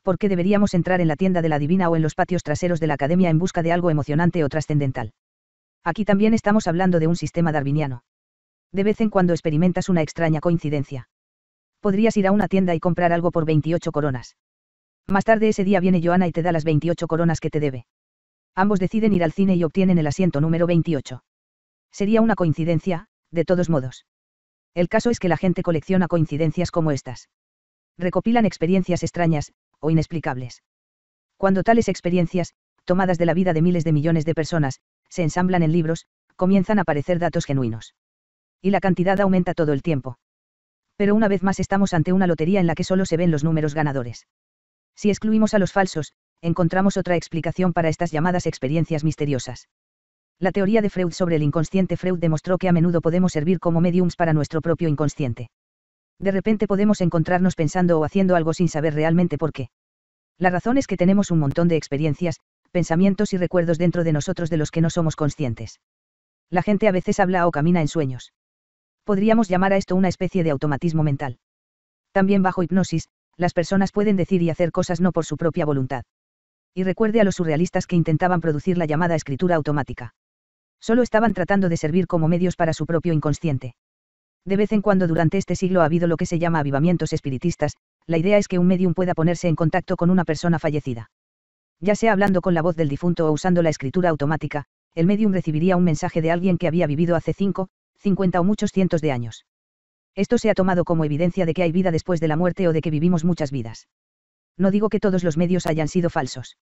¿Por qué deberíamos entrar en la tienda de la divina o en los patios traseros de la academia en busca de algo emocionante o trascendental? Aquí también estamos hablando de un sistema darwiniano. De vez en cuando experimentas una extraña coincidencia. Podrías ir a una tienda y comprar algo por 28 coronas. Más tarde ese día viene Johanna y te da las 28 coronas que te debe. Ambos deciden ir al cine y obtienen el asiento número 28. Sería una coincidencia, de todos modos. El caso es que la gente colecciona coincidencias como estas. Recopilan experiencias extrañas, o inexplicables. Cuando tales experiencias, tomadas de la vida de miles de millones de personas, se ensamblan en libros, comienzan a aparecer datos genuinos. Y la cantidad aumenta todo el tiempo. Pero una vez más estamos ante una lotería en la que solo se ven los números ganadores. Si excluimos a los falsos, encontramos otra explicación para estas llamadas experiencias misteriosas. La teoría de Freud sobre el inconsciente. Freud demostró que a menudo podemos servir como mediums para nuestro propio inconsciente. De repente podemos encontrarnos pensando o haciendo algo sin saber realmente por qué. La razón es que tenemos un montón de experiencias, pensamientos y recuerdos dentro de nosotros de los que no somos conscientes. La gente a veces habla o camina en sueños. Podríamos llamar a esto una especie de automatismo mental. También bajo hipnosis, las personas pueden decir y hacer cosas no por su propia voluntad. Y recuerde a los surrealistas que intentaban producir la llamada escritura automática. Solo estaban tratando de servir como medios para su propio inconsciente. De vez en cuando durante este siglo ha habido lo que se llama avivamientos espiritistas. La idea es que un medium pueda ponerse en contacto con una persona fallecida. Ya sea hablando con la voz del difunto o usando la escritura automática, el medium recibiría un mensaje de alguien que había vivido hace 5, 50 o muchos cientos de años. Esto se ha tomado como evidencia de que hay vida después de la muerte o de que vivimos muchas vidas. No digo que todos los medios hayan sido falsos.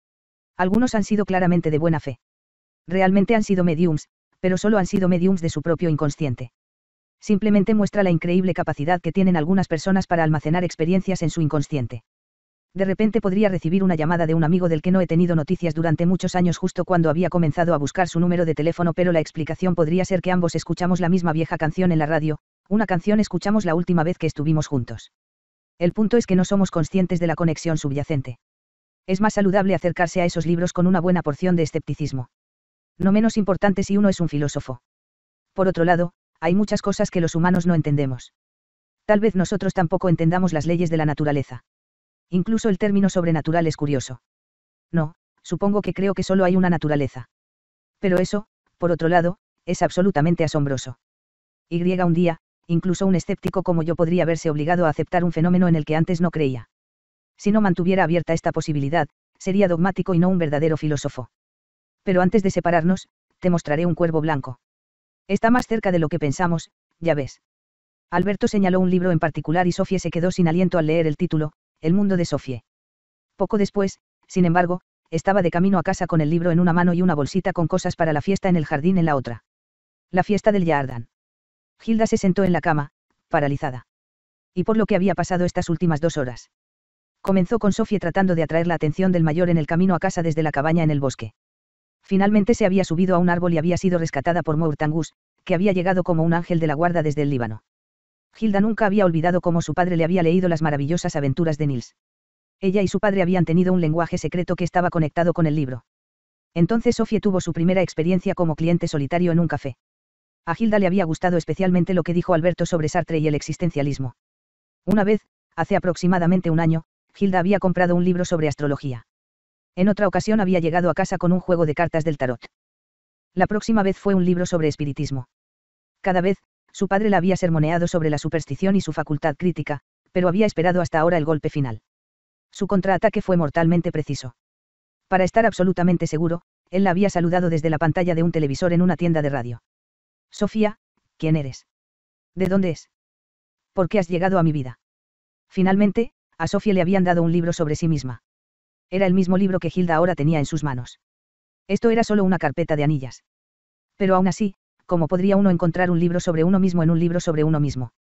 Algunos han sido claramente de buena fe. Realmente han sido mediums, pero solo han sido mediums de su propio inconsciente. Simplemente muestra la increíble capacidad que tienen algunas personas para almacenar experiencias en su inconsciente. De repente podría recibir una llamada de un amigo del que no he tenido noticias durante muchos años justo cuando había comenzado a buscar su número de teléfono, pero la explicación podría ser que ambos escuchamos la misma vieja canción en la radio, una canción escuchamos la última vez que estuvimos juntos. El punto es que no somos conscientes de la conexión subyacente. Es más saludable acercarse a esos libros con una buena porción de escepticismo. No menos importante si uno es un filósofo. Por otro lado, hay muchas cosas que los humanos no entendemos. Tal vez nosotros tampoco entendamos las leyes de la naturaleza. Incluso el término sobrenatural es curioso. No, supongo que creo que solo hay una naturaleza. Pero eso, por otro lado, es absolutamente asombroso. Un día, incluso un escéptico como yo podría verse obligado a aceptar un fenómeno en el que antes no creía. Si no mantuviera abierta esta posibilidad, sería dogmático y no un verdadero filósofo. Pero antes de separarnos, te mostraré un cuervo blanco. Está más cerca de lo que pensamos, ya ves. Alberto señaló un libro en particular y Sofía se quedó sin aliento al leer el título, El mundo de Sofía. Poco después, sin embargo, estaba de camino a casa con el libro en una mano y una bolsita con cosas para la fiesta en el jardín en la otra. La fiesta del Jardín. Hilda se sentó en la cama, paralizada. Y por lo que había pasado estas últimas 2 horas. Comenzó con Sofía tratando de atraer la atención del mayor en el camino a casa desde la cabaña en el bosque. Finalmente se había subido a un árbol y había sido rescatada por Mourtangus, que había llegado como un ángel de la guarda desde el Líbano. Hilda nunca había olvidado cómo su padre le había leído las maravillosas aventuras de Nils. Ella y su padre habían tenido un lenguaje secreto que estaba conectado con el libro. Entonces Sofía tuvo su primera experiencia como cliente solitario en un café. A Hilda le había gustado especialmente lo que dijo Alberto sobre Sartre y el existencialismo. Una vez, hace aproximadamente un año, Hilda había comprado un libro sobre astrología. En otra ocasión había llegado a casa con un juego de cartas del tarot. La próxima vez fue un libro sobre espiritismo. Cada vez, su padre la había sermoneado sobre la superstición y su facultad crítica, pero había esperado hasta ahora el golpe final. Su contraataque fue mortalmente preciso. Para estar absolutamente seguro, él la había saludado desde la pantalla de un televisor en una tienda de radio. Sofía, ¿quién eres? ¿De dónde es? ¿Por qué has llegado a mi vida? Finalmente, a Sofía le habían dado un libro sobre sí misma. Era el mismo libro que Hilda ahora tenía en sus manos. Esto era solo una carpeta de anillas. Pero aún así, ¿cómo podría uno encontrar un libro sobre uno mismo en un libro sobre uno mismo?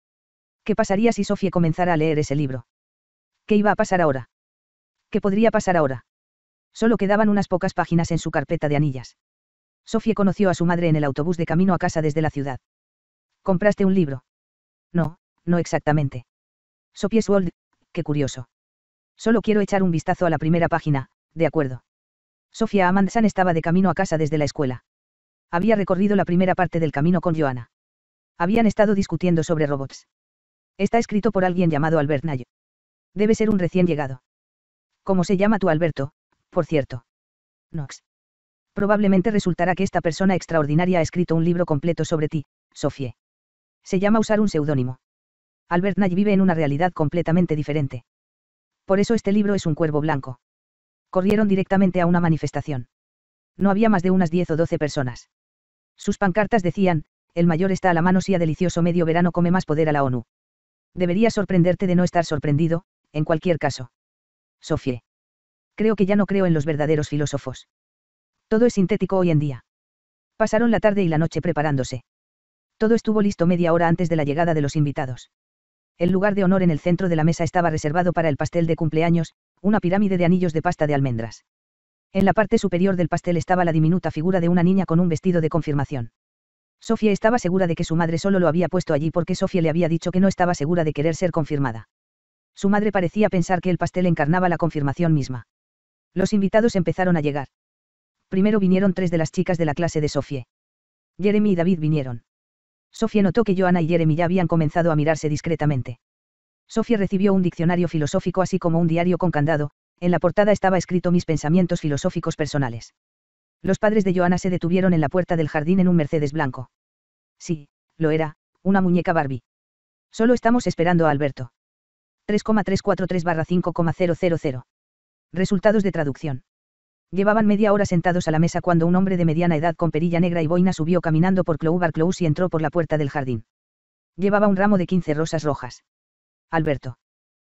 ¿Qué pasaría si Sofía comenzara a leer ese libro? ¿Qué iba a pasar ahora? ¿Qué podría pasar ahora? Solo quedaban unas pocas páginas en su carpeta de anillas. Sofía conoció a su madre en el autobús de camino a casa desde la ciudad. ¿Compraste un libro? No, no exactamente. Sophie's World, qué curioso. Solo quiero echar un vistazo a la primera página, de acuerdo. Sofía Amundsen estaba de camino a casa desde la escuela. Había recorrido la primera parte del camino con Joanna. Habían estado discutiendo sobre robots. Está escrito por alguien llamado Albert Nayo. Debe ser un recién llegado. ¿Cómo se llama tu Alberto, por cierto? Knox. Probablemente resultará que esta persona extraordinaria ha escrito un libro completo sobre ti, Sophie. Se llama usar un seudónimo. Albert Nash vive en una realidad completamente diferente. Por eso este libro es un cuervo blanco. Corrieron directamente a una manifestación. No había más de unas 10 o 12 personas. Sus pancartas decían, el mayor está a la mano si a delicioso medio verano come más poder a la ONU. Debería sorprenderte de no estar sorprendido, en cualquier caso. Sophie. Creo que ya no creo en los verdaderos filósofos. Todo es sintético hoy en día. Pasaron la tarde y la noche preparándose. Todo estuvo listo media hora antes de la llegada de los invitados. El lugar de honor en el centro de la mesa estaba reservado para el pastel de cumpleaños, una pirámide de anillos de pasta de almendras. En la parte superior del pastel estaba la diminuta figura de una niña con un vestido de confirmación. Sofía estaba segura de que su madre solo lo había puesto allí porque Sofía le había dicho que no estaba segura de querer ser confirmada. Su madre parecía pensar que el pastel encarnaba la confirmación misma. Los invitados empezaron a llegar. Primero vinieron 3 de las chicas de la clase de Sofía. Jeremy y David vinieron. Sofía notó que Joanna y Jeremy ya habían comenzado a mirarse discretamente. Sofía recibió un diccionario filosófico así como un diario con candado, en la portada estaba escrito mis pensamientos filosóficos personales. Los padres de Joanna se detuvieron en la puerta del jardín en un Mercedes blanco. Sí, lo era, una muñeca Barbie. Solo estamos esperando a Alberto. 3,343/5,000. Resultados de traducción. Llevaban media hora sentados a la mesa cuando un hombre de mediana edad con perilla negra y boina subió caminando por Clover Close y entró por la puerta del jardín. Llevaba un ramo de 15 rosas rojas. Alberto.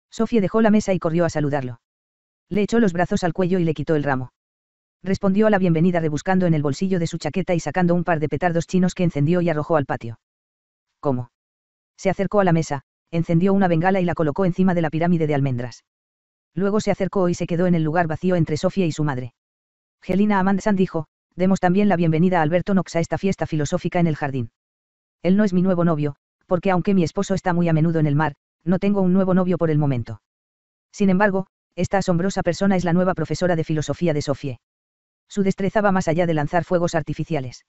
Sofía dejó la mesa y corrió a saludarlo. Le echó los brazos al cuello y le quitó el ramo. Respondió a la bienvenida rebuscando en el bolsillo de su chaqueta y sacando un par de petardos chinos que encendió y arrojó al patio. ¿Cómo? Se acercó a la mesa, encendió una bengala y la colocó encima de la pirámide de almendras. Luego se acercó y se quedó en el lugar vacío entre Sofía y su madre. Helena Amundsen dijo, demos también la bienvenida a Alberto Knox a esta fiesta filosófica en el jardín. Él no es mi nuevo novio, porque aunque mi esposo está muy a menudo en el mar, no tengo un nuevo novio por el momento. Sin embargo, esta asombrosa persona es la nueva profesora de filosofía de Sofía. Su destreza va más allá de lanzar fuegos artificiales.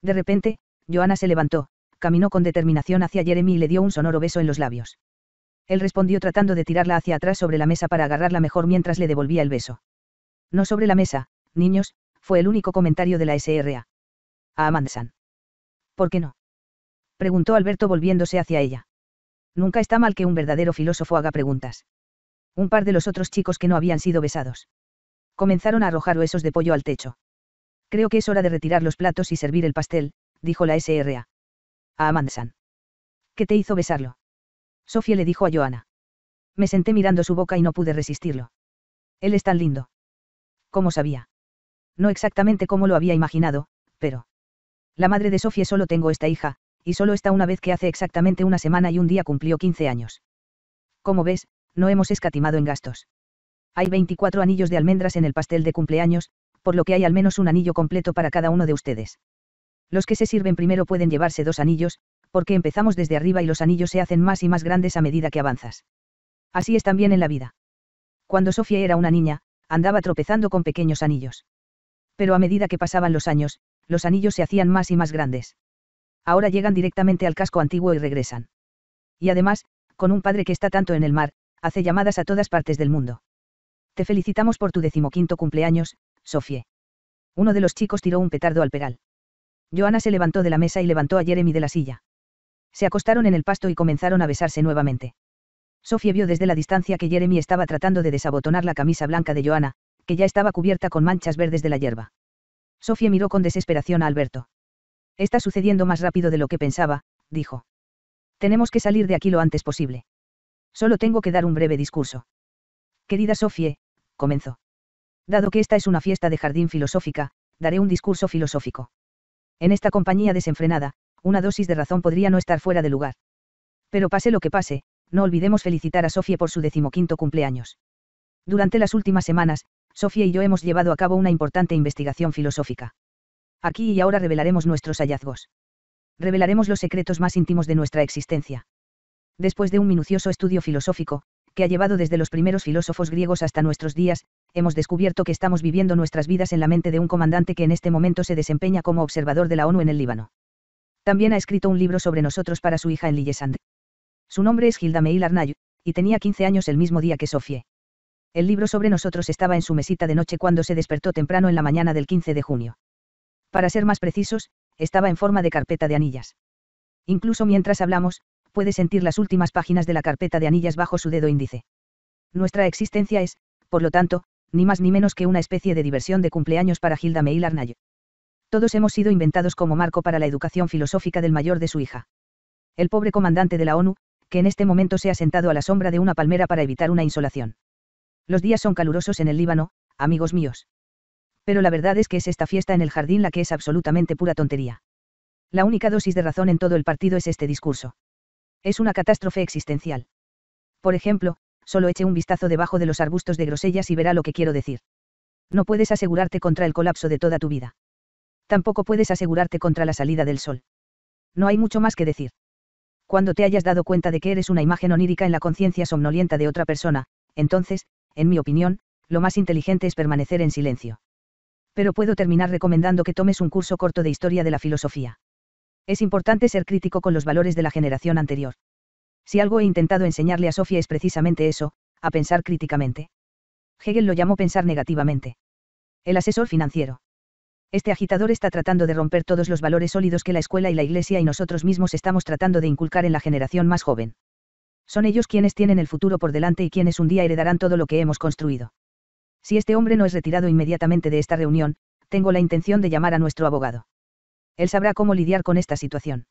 De repente, Joanna se levantó, caminó con determinación hacia Jeremy y le dio un sonoro beso en los labios. Él respondió tratando de tirarla hacia atrás sobre la mesa para agarrarla mejor mientras le devolvía el beso. No sobre la mesa, niños, fue el único comentario de la SRA. A Amundsen. ¿Por qué no? Preguntó Alberto volviéndose hacia ella. Nunca está mal que un verdadero filósofo haga preguntas. Un par de los otros chicos que no habían sido besados comenzaron a arrojar huesos de pollo al techo. Creo que es hora de retirar los platos y servir el pastel, dijo la SRA. A Amundsen. ¿Qué te hizo besarlo? Sofía le dijo a Joanna. Me senté mirando su boca y no pude resistirlo. Él es tan lindo. ¿Cómo sabía? No exactamente como lo había imaginado, pero... La madre de Sofía solo tengo esta hija, y solo está una vez que hace exactamente una semana y un día cumplió 15 años. Como ves, no hemos escatimado en gastos. Hay 24 anillos de almendras en el pastel de cumpleaños, por lo que hay al menos un anillo completo para cada uno de ustedes. Los que se sirven primero pueden llevarse 2 anillos, porque empezamos desde arriba y los anillos se hacen más y más grandes a medida que avanzas. Así es también en la vida. Cuando Sofía era una niña, andaba tropezando con pequeños anillos. Pero a medida que pasaban los años, los anillos se hacían más y más grandes. Ahora llegan directamente al casco antiguo y regresan. Y además, con un padre que está tanto en el mar, hace llamadas a todas partes del mundo. Te felicitamos por tu 15º cumpleaños, Sophie. Uno de los chicos tiró un petardo al peral. Joanna se levantó de la mesa y levantó a Jeremy de la silla. Se acostaron en el pasto y comenzaron a besarse nuevamente. Sophie vio desde la distancia que Jeremy estaba tratando de desabotonar la camisa blanca de Joanna, que ya estaba cubierta con manchas verdes de la hierba. Sophie miró con desesperación a Alberto. Está sucediendo más rápido de lo que pensaba, dijo. Tenemos que salir de aquí lo antes posible. Solo tengo que dar un breve discurso. Querida Sophie, comenzó. Dado que esta es una fiesta de jardín filosófica, daré un discurso filosófico. En esta compañía desenfrenada, una dosis de razón podría no estar fuera de lugar. Pero pase lo que pase, no olvidemos felicitar a Sophie por su 15º cumpleaños. Durante las últimas semanas, Sophie y yo hemos llevado a cabo una importante investigación filosófica. Aquí y ahora revelaremos nuestros hallazgos. Revelaremos los secretos más íntimos de nuestra existencia. Después de un minucioso estudio filosófico, que ha llevado desde los primeros filósofos griegos hasta nuestros días, hemos descubierto que estamos viviendo nuestras vidas en la mente de un comandante que en este momento se desempeña como observador de la ONU en el Líbano. También ha escrito un libro sobre nosotros para su hija en Lillesand. Su nombre es Hilda Meil Arnay, y tenía 15 años el mismo día que Sophie. El libro sobre nosotros estaba en su mesita de noche cuando se despertó temprano en la mañana del 15 de junio. Para ser más precisos, estaba en forma de carpeta de anillas. Incluso mientras hablamos, puede sentir las últimas páginas de la carpeta de anillas bajo su dedo índice. Nuestra existencia es, por lo tanto, ni más ni menos que una especie de diversión de cumpleaños para Hilda Meil Arnay. Todos hemos sido inventados como marco para la educación filosófica del mayor de su hija. El pobre comandante de la ONU, que en este momento se ha sentado a la sombra de una palmera para evitar una insolación. Los días son calurosos en el Líbano, amigos míos. Pero la verdad es que es esta fiesta en el jardín la que es absolutamente pura tontería. La única dosis de razón en todo el partido es este discurso. Es una catástrofe existencial. Por ejemplo, solo eche un vistazo debajo de los arbustos de grosellas y verá lo que quiero decir. No puedes asegurarte contra el colapso de toda tu vida. Tampoco puedes asegurarte contra la salida del sol. No hay mucho más que decir. Cuando te hayas dado cuenta de que eres una imagen onírica en la conciencia somnolienta de otra persona, entonces, en mi opinión, lo más inteligente es permanecer en silencio. Pero puedo terminar recomendando que tomes un curso corto de historia de la filosofía. Es importante ser crítico con los valores de la generación anterior. Si algo he intentado enseñarle a Sophie es precisamente eso, a pensar críticamente. Hegel lo llamó pensar negativamente. El asesor financiero. Este agitador está tratando de romper todos los valores sólidos que la escuela y la iglesia y nosotros mismos estamos tratando de inculcar en la generación más joven. Son ellos quienes tienen el futuro por delante y quienes un día heredarán todo lo que hemos construido. Si este hombre no es retirado inmediatamente de esta reunión, tengo la intención de llamar a nuestro abogado. Él sabrá cómo lidiar con esta situación.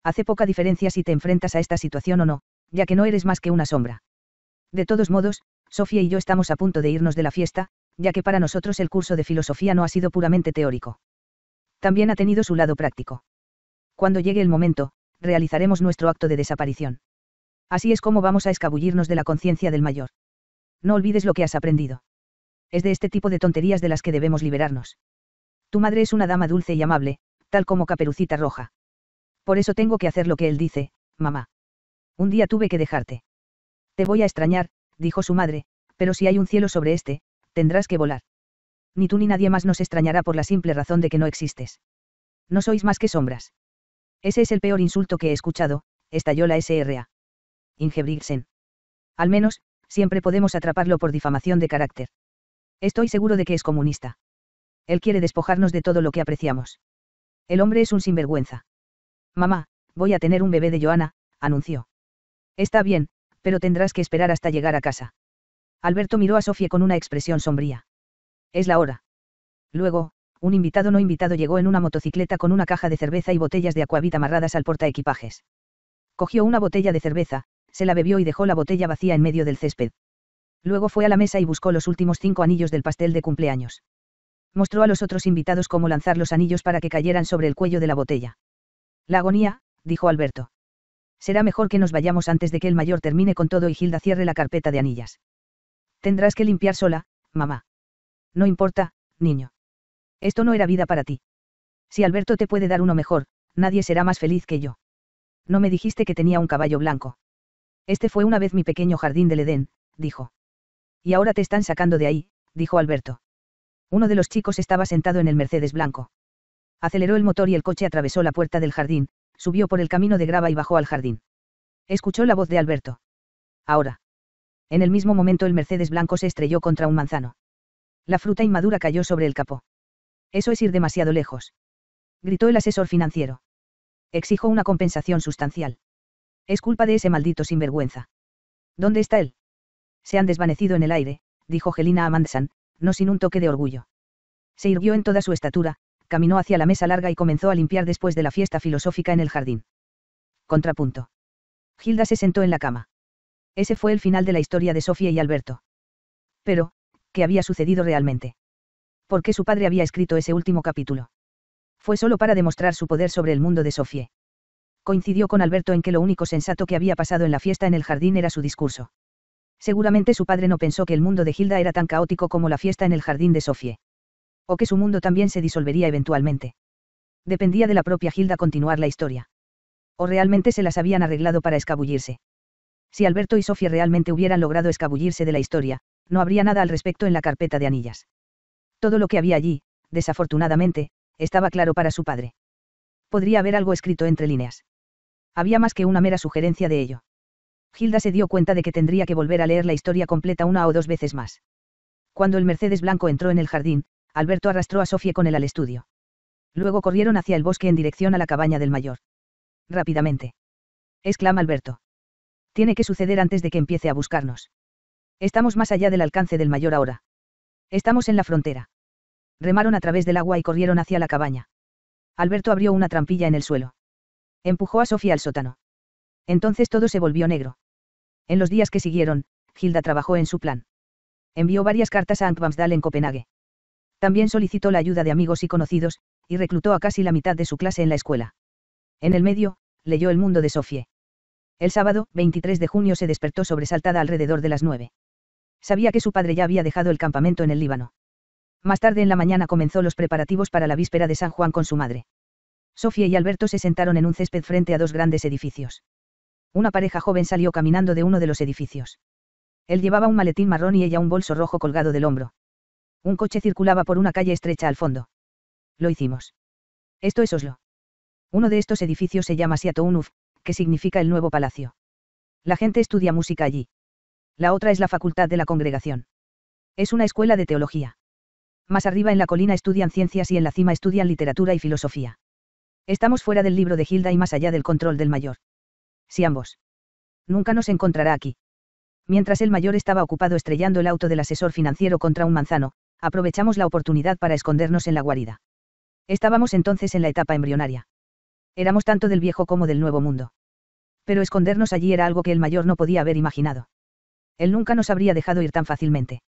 Hace poca diferencia si te enfrentas a esta situación o no, ya que no eres más que una sombra. De todos modos, Sophie y yo estamos a punto de irnos de la fiesta, ya que para nosotros el curso de filosofía no ha sido puramente teórico. También ha tenido su lado práctico. Cuando llegue el momento, realizaremos nuestro acto de desaparición. Así es como vamos a escabullirnos de la conciencia del mayor. No olvides lo que has aprendido. Es de este tipo de tonterías de las que debemos liberarnos. Tu madre es una dama dulce y amable, tal como Caperucita Roja. Por eso tengo que hacer lo que él dice, mamá. Un día tuve que dejarte. Te voy a extrañar, dijo su madre, pero si hay un cielo sobre este, tendrás que volar. Ni tú ni nadie más nos extrañará por la simple razón de que no existes. No sois más que sombras. Ese es el peor insulto que he escuchado, estalló la S.R.A. Ingebrigtsen. Al menos, siempre podemos atraparlo por difamación de carácter. Estoy seguro de que es comunista. Él quiere despojarnos de todo lo que apreciamos. El hombre es un sinvergüenza. Mamá, voy a tener un bebé de Joanna, anunció. Está bien, pero tendrás que esperar hasta llegar a casa. Alberto miró a Sophie con una expresión sombría. Es la hora. Luego, un invitado no invitado llegó en una motocicleta con una caja de cerveza y botellas de aquavit amarradas al portaequipajes. Cogió una botella de cerveza, se la bebió y dejó la botella vacía en medio del césped. Luego fue a la mesa y buscó los últimos 5 anillos del pastel de cumpleaños. Mostró a los otros invitados cómo lanzar los anillos para que cayeran sobre el cuello de la botella. La agonía, dijo Alberto. Será mejor que nos vayamos antes de que el mayor termine con todo y Hilda cierre la carpeta de anillas. Tendrás que limpiar sola, mamá. No importa, niño. Esto no era vida para ti. Si Alberto te puede dar uno mejor, nadie será más feliz que yo. No me dijiste que tenía un caballo blanco. Este fue una vez mi pequeño jardín del Edén, dijo. Y ahora te están sacando de ahí, dijo Alberto. Uno de los chicos estaba sentado en el Mercedes blanco. Aceleró el motor y el coche atravesó la puerta del jardín, Subió por el camino de grava y bajó al jardín. Escuchó la voz de Alberto. Ahora. En el mismo momento el Mercedes blanco se estrelló contra un manzano. La fruta inmadura cayó sobre el capó. Eso es ir demasiado lejos. Gritó el asesor financiero. Exijo una compensación sustancial. Es culpa de ese maldito sinvergüenza. ¿Dónde está él? Se han desvanecido en el aire, dijo Helena Amundsen, no sin un toque de orgullo. Se irguió en toda su estatura, caminó hacia la mesa larga y comenzó a limpiar después de la fiesta filosófica en el jardín. Contrapunto. Hilda se sentó en la cama. Ese fue el final de la historia de Sofía y Alberto. Pero, ¿qué había sucedido realmente? ¿Por qué su padre había escrito ese último capítulo? Fue solo para demostrar su poder sobre el mundo de Sofía. Coincidió con Alberto en que lo único sensato que había pasado en la fiesta en el jardín era su discurso. Seguramente su padre no pensó que el mundo de Hilda era tan caótico como la fiesta en el jardín de Sofía. O que su mundo también se disolvería eventualmente. Dependía de la propia Hilda continuar la historia. O realmente se las habían arreglado para escabullirse. Si Alberto y Sofía realmente hubieran logrado escabullirse de la historia, no habría nada al respecto en la carpeta de anillas. Todo lo que había allí, desafortunadamente, estaba claro para su padre. Podría haber algo escrito entre líneas. Había más que una mera sugerencia de ello. Hilda se dio cuenta de que tendría que volver a leer la historia completa una o dos veces más. Cuando el Mercedes blanco entró en el jardín, Alberto arrastró a Sofía con él al estudio. Luego corrieron hacia el bosque en dirección a la cabaña del mayor. Rápidamente. Exclama Alberto. Tiene que suceder antes de que empiece a buscarnos. Estamos más allá del alcance del mayor ahora. Estamos en la frontera. Remaron a través del agua y corrieron hacia la cabaña. Alberto abrió una trampilla en el suelo. Empujó a Sofía al sótano. Entonces todo se volvió negro. En los días que siguieron, Hilda trabajó en su plan. Envió varias cartas a Ankvamsdal en Copenhague. También solicitó la ayuda de amigos y conocidos, y reclutó a casi la mitad de su clase en la escuela. En el medio, leyó El mundo de Sofía. El sábado, 23 de junio se despertó sobresaltada alrededor de las 9. Sabía que su padre ya había dejado el campamento en el Líbano. Más tarde en la mañana comenzó los preparativos para la víspera de San Juan con su madre. Sofía y Alberto se sentaron en un césped frente a dos grandes edificios. Una pareja joven salió caminando de uno de los edificios. Él llevaba un maletín marrón y ella un bolso rojo colgado del hombro. Un coche circulaba por una calle estrecha al fondo. Lo hicimos. Esto es Oslo. Uno de estos edificios se llama Siatounuf, que significa el nuevo palacio. La gente estudia música allí. La otra es la facultad de la congregación. Es una escuela de teología. Más arriba en la colina estudian ciencias y en la cima estudian literatura y filosofía. Estamos fuera del libro de Hilda y más allá del control del mayor. Si ambos. Nunca nos encontrará aquí. Mientras el mayor estaba ocupado estrellando el auto del asesor financiero contra un manzano, aprovechamos la oportunidad para escondernos en la guarida. Estábamos entonces en la etapa embrionaria. Éramos tanto del viejo como del nuevo mundo. Pero escondernos allí era algo que el mayor no podía haber imaginado. Él nunca nos habría dejado ir tan fácilmente.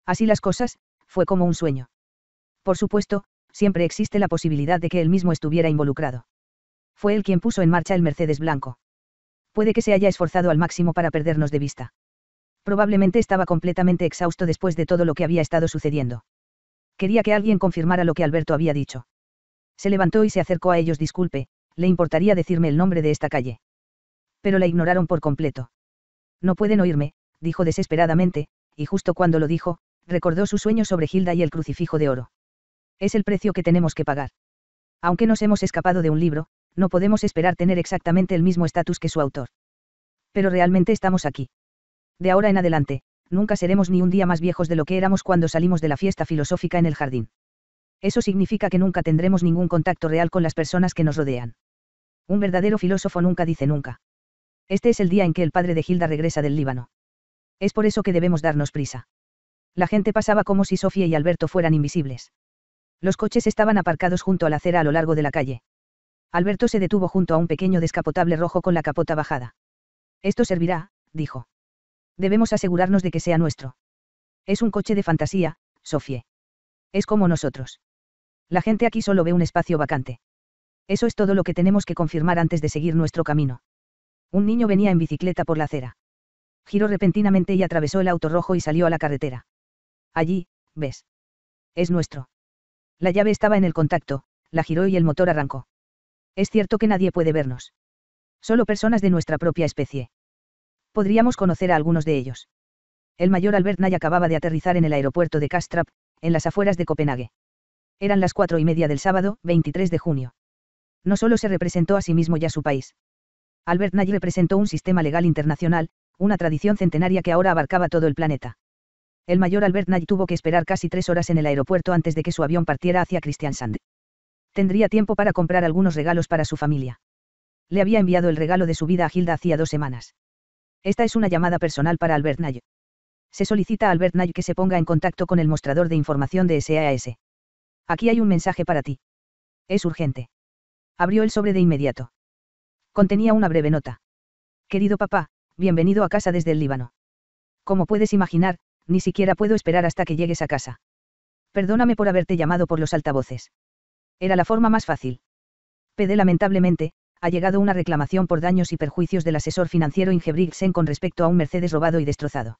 Así las cosas, fue como un sueño. Por supuesto, siempre existe la posibilidad de que él mismo estuviera involucrado. Fue él quien puso en marcha el Mercedes blanco. Puede que se haya esforzado al máximo para perdernos de vista. Probablemente estaba completamente exhausto después de todo lo que había estado sucediendo. Quería que alguien confirmara lo que Alberto había dicho. Se levantó y se acercó a ellos. Disculpe, ¿le importaría decirme el nombre de esta calle? Pero la ignoraron por completo. No pueden oírme, dijo desesperadamente, y justo cuando lo dijo, recordó su sueño sobre Hilda y el crucifijo de oro. Es el precio que tenemos que pagar. Aunque nos hemos escapado de un libro, no podemos esperar tener exactamente el mismo estatus que su autor. Pero realmente estamos aquí. De ahora en adelante, nunca seremos ni un día más viejos de lo que éramos cuando salimos de la fiesta filosófica en el jardín. Eso significa que nunca tendremos ningún contacto real con las personas que nos rodean. Un verdadero filósofo nunca dice nunca. Este es el día en que el padre de Hilda regresa del Líbano. Es por eso que debemos darnos prisa. La gente pasaba como si Sofía y Alberto fueran invisibles. Los coches estaban aparcados junto a la acera a lo largo de la calle. Alberto se detuvo junto a un pequeño descapotable rojo con la capota bajada. Esto servirá, dijo. Debemos asegurarnos de que sea nuestro. Es un coche de fantasía, Sofía. Es como nosotros. La gente aquí solo ve un espacio vacante. Eso es todo lo que tenemos que confirmar antes de seguir nuestro camino. Un niño venía en bicicleta por la acera. Giró repentinamente y atravesó el auto rojo y salió a la carretera. Allí, ¿ves? Es nuestro. La llave estaba en el contacto, la giró y el motor arrancó. Es cierto que nadie puede vernos. Solo personas de nuestra propia especie. Podríamos conocer a algunos de ellos. El mayor Albert Nye acababa de aterrizar en el aeropuerto de Kastrup, en las afueras de Copenhague. Eran las 4:30 del sábado, 23 de junio. No solo se representó a sí mismo y a su país. Albert Nye representó un sistema legal internacional, una tradición centenaria que ahora abarcaba todo el planeta. El mayor Albert Nye tuvo que esperar casi 3 horas en el aeropuerto antes de que su avión partiera hacia Kristiansand. Tendría tiempo para comprar algunos regalos para su familia. Le había enviado el regalo de su vida a Hilda hacía 2 semanas. Esta es una llamada personal para Albert Nye. Se solicita a Albert Nye que se ponga en contacto con el mostrador de información de SAS. Aquí hay un mensaje para ti. Es urgente. Abrió el sobre de inmediato. Contenía una breve nota. Querido papá, bienvenido a casa desde el Líbano. Como puedes imaginar, ni siquiera puedo esperar hasta que llegues a casa. Perdóname por haberte llamado por los altavoces. Era la forma más fácil. PD lamentablemente, ha llegado una reclamación por daños y perjuicios del asesor financiero Ingebrigtsen con respecto a un Mercedes robado y destrozado.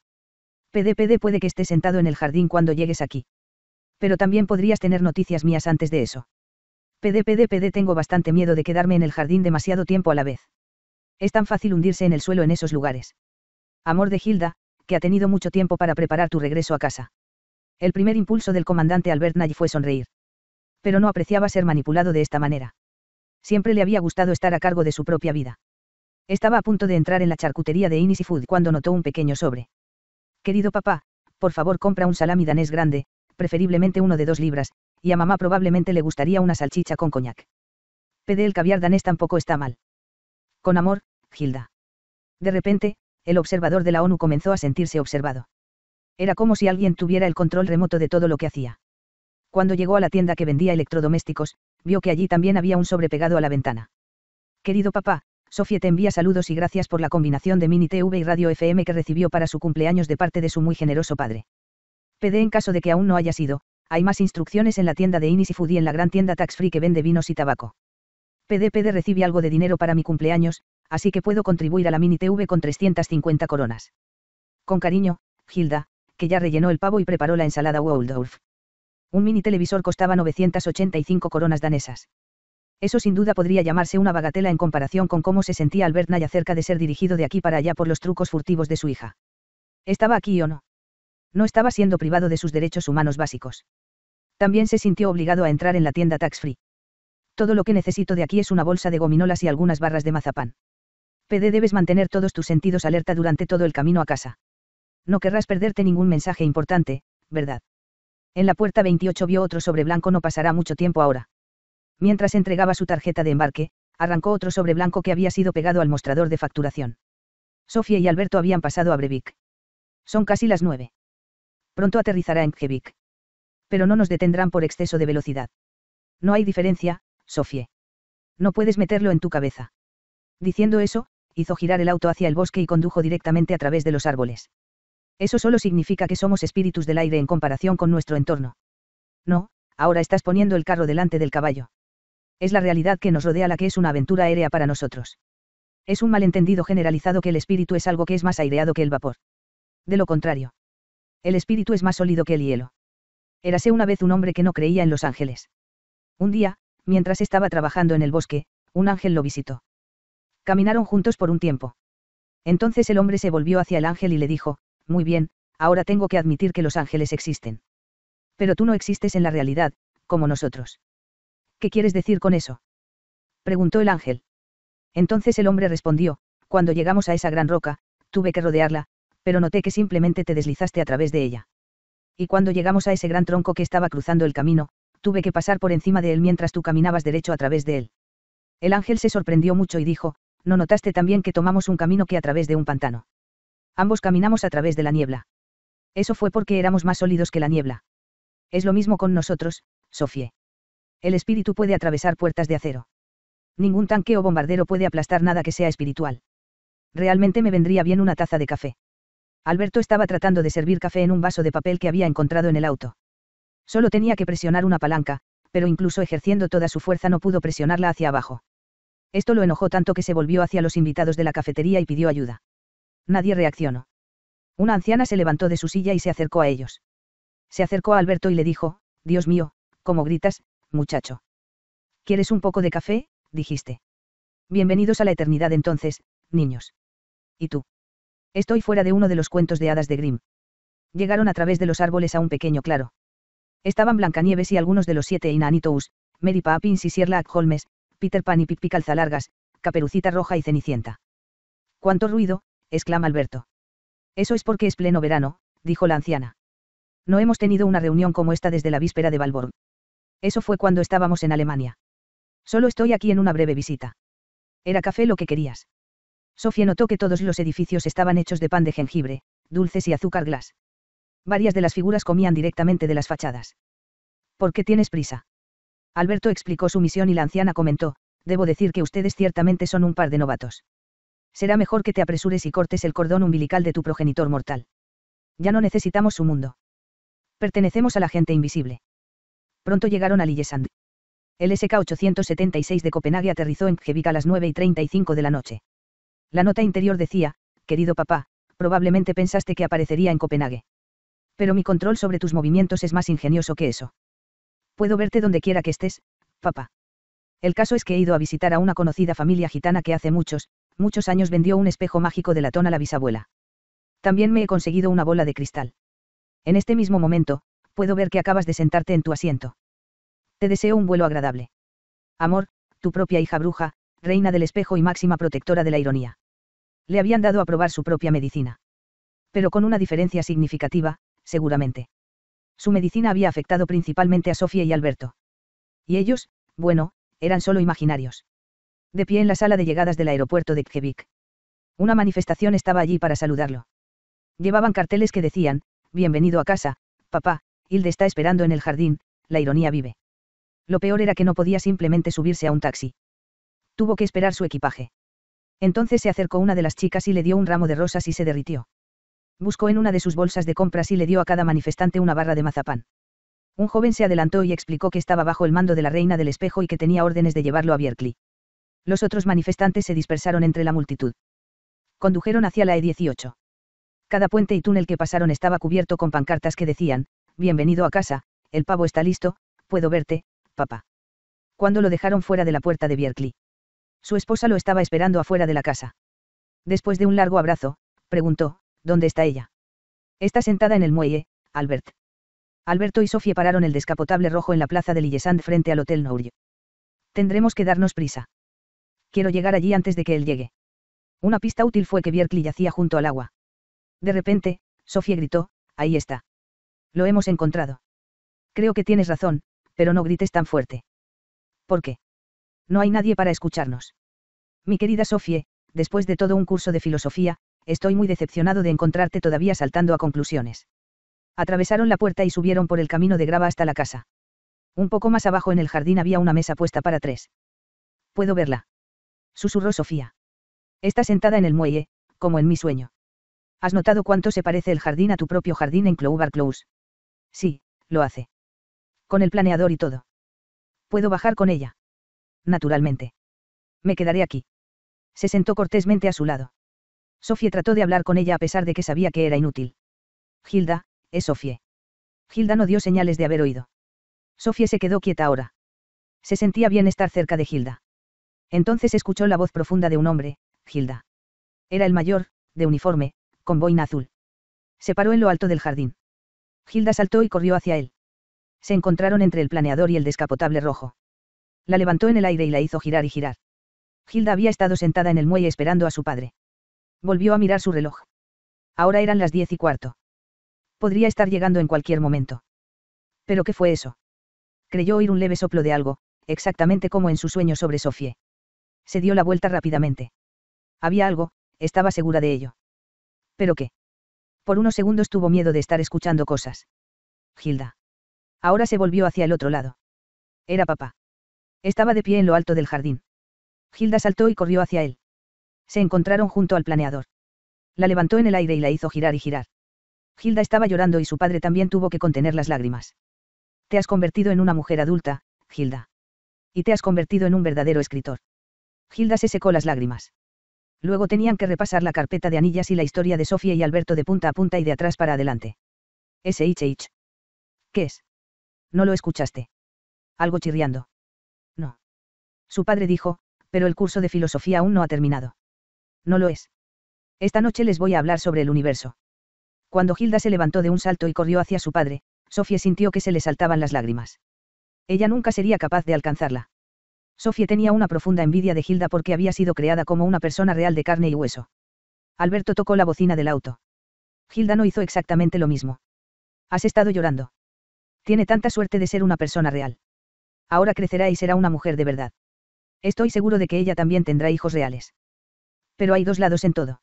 PD puede que estés sentado en el jardín cuando llegues aquí. Pero también podrías tener noticias mías antes de eso. PD tengo bastante miedo de quedarme en el jardín demasiado tiempo a la vez. Es tan fácil hundirse en el suelo en esos lugares. Amor de Hilda, que ha tenido mucho tiempo para preparar tu regreso a casa. El primer impulso del comandante Albert Nye fue sonreír. Pero no apreciaba ser manipulado de esta manera. Siempre le había gustado estar a cargo de su propia vida. Estaba a punto de entrar en la charcutería de Innis Food cuando notó un pequeño sobre. Querido papá, por favor compra un salami danés grande, preferiblemente uno de 2 libras, y a mamá probablemente le gustaría una salchicha con coñac. El caviar danés tampoco está mal. Con amor, Hilda. De repente, el observador de la ONU comenzó a sentirse observado. Era como si alguien tuviera el control remoto de todo lo que hacía. Cuando llegó a la tienda que vendía electrodomésticos, vio que allí también había un sobre pegado a la ventana. Querido papá, Sofía te envía saludos y gracias por la combinación de Mini TV y Radio FM que recibió para su cumpleaños de parte de su muy generoso padre. En caso de que aún no haya sido, hay más instrucciones en la tienda de Innis Food y en la gran tienda Tax Free que vende vinos y tabaco. Recibe algo de dinero para mi cumpleaños, así que puedo contribuir a la Mini TV con 350 coronas. Con cariño, Hilda, que ya rellenó el pavo y preparó la ensalada Waldorf. Un mini televisor costaba 985 coronas danesas. Eso sin duda podría llamarse una bagatela en comparación con cómo se sentía Albert Nye acerca de ser dirigido de aquí para allá por los trucos furtivos de su hija. ¿Estaba aquí o no? No estaba siendo privado de sus derechos humanos básicos. También se sintió obligado a entrar en la tienda Tax Free. Todo lo que necesito de aquí es una bolsa de gominolas y algunas barras de mazapán. Debes mantener todos tus sentidos alerta durante todo el camino a casa. No querrás perderte ningún mensaje importante, ¿verdad? En la puerta 28 vio otro sobre blanco. No pasará mucho tiempo ahora. Mientras entregaba su tarjeta de embarque, arrancó otro sobre blanco que había sido pegado al mostrador de facturación. Sofía y Alberto habían pasado a Brevik. Son casi las 9. Pronto aterrizará en Kjevik. Pero no nos detendrán por exceso de velocidad. No hay diferencia, Sofía. No puedes meterlo en tu cabeza. Diciendo eso, hizo girar el auto hacia el bosque y condujo directamente a través de los árboles. Eso solo significa que somos espíritus del aire en comparación con nuestro entorno. No, ahora estás poniendo el carro delante del caballo. Es la realidad que nos rodea la que es una aventura aérea para nosotros. Es un malentendido generalizado que el espíritu es algo que es más aireado que el vapor. De lo contrario. El espíritu es más sólido que el hielo. Érase una vez un hombre que no creía en los ángeles. Un día, mientras estaba trabajando en el bosque, un ángel lo visitó. Caminaron juntos por un tiempo. Entonces el hombre se volvió hacia el ángel y le dijo: muy bien, ahora tengo que admitir que los ángeles existen. Pero tú no existes en la realidad, como nosotros. ¿Qué quieres decir con eso? Preguntó el ángel. Entonces el hombre respondió: cuando llegamos a esa gran roca, tuve que rodearla, pero noté que simplemente te deslizaste a través de ella. Y cuando llegamos a ese gran tronco que estaba cruzando el camino, tuve que pasar por encima de él mientras tú caminabas derecho a través de él. El ángel se sorprendió mucho y dijo: ¿no notaste también que tomamos un camino que a través de un pantano? Ambos caminamos a través de la niebla. Eso fue porque éramos más sólidos que la niebla. Es lo mismo con nosotros, Sofía. El espíritu puede atravesar puertas de acero. Ningún tanque o bombardero puede aplastar nada que sea espiritual. Realmente me vendría bien una taza de café. Alberto estaba tratando de servir café en un vaso de papel que había encontrado en el auto. Solo tenía que presionar una palanca, pero incluso ejerciendo toda su fuerza no pudo presionarla hacia abajo. Esto lo enojó tanto que se volvió hacia los invitados de la cafetería y pidió ayuda. Nadie reaccionó. Una anciana se levantó de su silla y se acercó a ellos. Se acercó a Alberto y le dijo: Dios mío, ¿cómo gritas, muchacho? ¿Quieres un poco de café?, dijiste. Bienvenidos a la eternidad entonces, niños. ¿Y tú? Estoy fuera de uno de los cuentos de hadas de Grimm. Llegaron a través de los árboles a un pequeño claro. Estaban Blancanieves y algunos de los 7 Enanitos, Mary Poppins y Sherlock Holmes, Peter Pan y Pippi Calzalargas, Caperucita Roja y Cenicienta. «¡Cuánto ruido!», exclama Alberto. «Eso es porque es pleno verano», dijo la anciana. «No hemos tenido una reunión como esta desde la víspera de Valborg. Eso fue cuando estábamos en Alemania. Solo estoy aquí en una breve visita». «¿Era café lo que querías?». Sofía notó que todos los edificios estaban hechos de pan de jengibre, dulces y azúcar glass. Varias de las figuras comían directamente de las fachadas. «¿Por qué tienes prisa?». Alberto explicó su misión y la anciana comentó: «Debo decir que ustedes ciertamente son un par de novatos. Será mejor que te apresures y cortes el cordón umbilical de tu progenitor mortal. Ya no necesitamos su mundo. Pertenecemos a la gente invisible». Pronto llegaron a Lillesand. El SK-876 de Copenhague aterrizó en Kjevik a las 9:35 de la noche. La nota interior decía: «Querido papá, probablemente pensaste que aparecería en Copenhague. Pero mi control sobre tus movimientos es más ingenioso que eso. Puedo verte donde quiera que estés, papá. El caso es que he ido a visitar a una conocida familia gitana que hace muchos años vendió un espejo mágico de latón a la bisabuela. También me he conseguido una bola de cristal. En este mismo momento, puedo ver que acabas de sentarte en tu asiento. Te deseo un vuelo agradable. Amor, tu propia hija bruja, reina del espejo y máxima protectora de la ironía». Le habían dado a probar su propia medicina. Pero con una diferencia significativa, seguramente. Su medicina había afectado principalmente a Sofía y Alberto. Y ellos, bueno, eran solo imaginarios. De pie en la sala de llegadas del aeropuerto de Kjevik. Una manifestación estaba allí para saludarlo. Llevaban carteles que decían: «Bienvenido a casa, papá, Hilde está esperando en el jardín, la ironía vive». Lo peor era que no podía simplemente subirse a un taxi. Tuvo que esperar su equipaje. Entonces se acercó una de las chicas y le dio un ramo de rosas y se derritió. Buscó en una de sus bolsas de compras y le dio a cada manifestante una barra de mazapán. Un joven se adelantó y explicó que estaba bajo el mando de la reina del espejo y que tenía órdenes de llevarlo a Bierkli. Los otros manifestantes se dispersaron entre la multitud. Condujeron hacia la E18. Cada puente y túnel que pasaron estaba cubierto con pancartas que decían: «Bienvenido a casa, el pavo está listo, puedo verte, papá». Cuando lo dejaron fuera de la puerta de Bierkli, su esposa lo estaba esperando afuera de la casa. Después de un largo abrazo, preguntó: «¿Dónde está ella?». «Está sentada en el muelle, Albert». Alberto y Sofía pararon el descapotable rojo en la plaza de Lillesand frente al Hotel Nourje. «Tendremos que darnos prisa. Quiero llegar allí antes de que él llegue». Una pista útil fue que Bierkli yacía junto al agua. De repente, Sofía gritó: «Ahí está. Lo hemos encontrado». «Creo que tienes razón, pero no grites tan fuerte». «¿Por qué?». «No hay nadie para escucharnos». «Mi querida Sofía, después de todo un curso de filosofía, estoy muy decepcionado de encontrarte todavía saltando a conclusiones». Atravesaron la puerta y subieron por el camino de grava hasta la casa. Un poco más abajo en el jardín había una mesa puesta para 3. «¿Puedo verla?», susurró Sofía. «Está sentada en el muelle, como en mi sueño». «¿Has notado cuánto se parece el jardín a tu propio jardín en Clover Close?». «Sí, lo hace. Con el planeador y todo». «¿Puedo bajar con ella?». «Naturalmente. Me quedaré aquí». Se sentó cortésmente a su lado. Sofía trató de hablar con ella a pesar de que sabía que era inútil. «Hilda, es Sofía». Hilda no dio señales de haber oído. Sofía se quedó quieta ahora. Se sentía bien estar cerca de Hilda. Entonces escuchó la voz profunda de un hombre: «Hilda». Era el mayor, de uniforme, con boina azul. Se paró en lo alto del jardín. Hilda saltó y corrió hacia él. Se encontraron entre el planeador y el descapotable rojo. La levantó en el aire y la hizo girar y girar. Hilda había estado sentada en el muelle esperando a su padre. Volvió a mirar su reloj. Ahora eran las 10:15. Podría estar llegando en cualquier momento. ¿Pero qué fue eso? Creyó oír un leve soplo de algo, exactamente como en su sueño sobre Sofía. Se dio la vuelta rápidamente. Había algo, estaba segura de ello. ¿Pero qué? Por unos segundos tuvo miedo de estar escuchando cosas. Hilda. Ahora se volvió hacia el otro lado. Era papá. Estaba de pie en lo alto del jardín. Hilda saltó y corrió hacia él. Se encontraron junto al planeador. La levantó en el aire y la hizo girar y girar. Hilda estaba llorando y su padre también tuvo que contener las lágrimas. «Te has convertido en una mujer adulta, Hilda. Y te has convertido en un verdadero escritor». Hilda se secó las lágrimas. Luego tenían que repasar la carpeta de anillas y la historia de Sofía y Alberto de punta a punta y de atrás para adelante. SHH. ¿Qué es? ¿No lo escuchaste? Algo chirriando. No. Su padre dijo, pero el curso de filosofía aún no ha terminado. No lo es. Esta noche les voy a hablar sobre el universo. Cuando Hilda se levantó de un salto y corrió hacia su padre, Sofía sintió que se le saltaban las lágrimas. Ella nunca sería capaz de alcanzarla. Sophie tenía una profunda envidia de Hilda porque había sido creada como una persona real de carne y hueso. Alberto tocó la bocina del auto. Hilda no hizo exactamente lo mismo. Has estado llorando. Tiene tanta suerte de ser una persona real. Ahora crecerá y será una mujer de verdad. Estoy seguro de que ella también tendrá hijos reales. Pero hay dos lados en todo.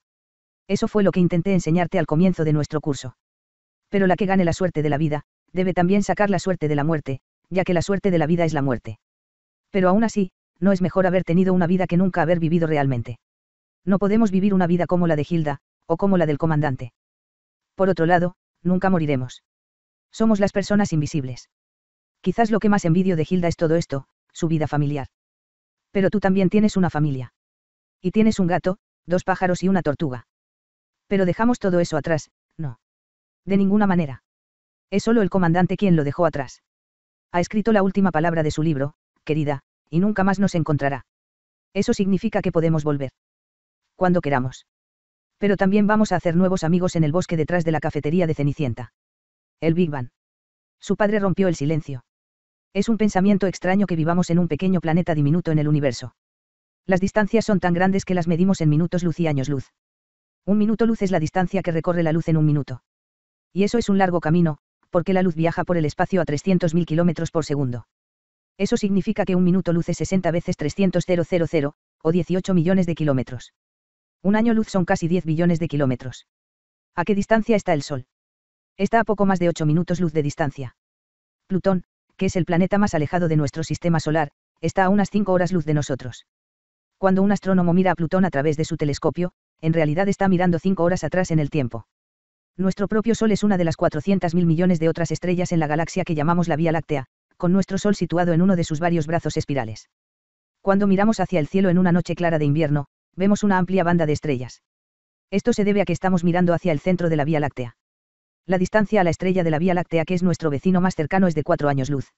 Eso fue lo que intenté enseñarte al comienzo de nuestro curso. Pero la que gane la suerte de la vida, debe también sacar la suerte de la muerte, ya que la suerte de la vida es la muerte. Pero aún así, no es mejor haber tenido una vida que nunca haber vivido realmente. No podemos vivir una vida como la de Hilda, o como la del comandante. Por otro lado, nunca moriremos. Somos las personas invisibles. Quizás lo que más envidio de Hilda es todo esto, su vida familiar. Pero tú también tienes una familia. Y tienes un gato, 2 pájaros y una tortuga. Pero dejamos todo eso atrás, no. De ninguna manera. Es solo el comandante quien lo dejó atrás. Ha escrito la última palabra de su libro, querida, y nunca más nos encontrará. Eso significa que podemos volver. Cuando queramos. Pero también vamos a hacer nuevos amigos en el bosque detrás de la cafetería de Cenicienta. El Big Bang. Su padre rompió el silencio. Es un pensamiento extraño que vivamos en un pequeño planeta diminuto en el universo. Las distancias son tan grandes que las medimos en minutos luz y años luz. Un minuto luz es la distancia que recorre la luz en un minuto. Y eso es un largo camino, porque la luz viaja por el espacio a 300.000 kilómetros por segundo. Eso significa que un minuto luz es 60 veces 300.000, o 18 millones de kilómetros. Un año luz son casi 10 billones de kilómetros. ¿A qué distancia está el Sol? Está a poco más de 8 minutos luz de distancia. Plutón, que es el planeta más alejado de nuestro sistema solar, está a unas 5 horas luz de nosotros. Cuando un astrónomo mira a Plutón a través de su telescopio, en realidad está mirando 5 horas atrás en el tiempo. Nuestro propio Sol es una de las 400.000 millones de otras estrellas en la galaxia que llamamos la Vía Láctea, con nuestro Sol situado en uno de sus varios brazos espirales. Cuando miramos hacia el cielo en una noche clara de invierno, vemos una amplia banda de estrellas. Esto se debe a que estamos mirando hacia el centro de la Vía Láctea. La distancia a la estrella de la Vía Láctea, que es nuestro vecino más cercano, es de 4 años luz.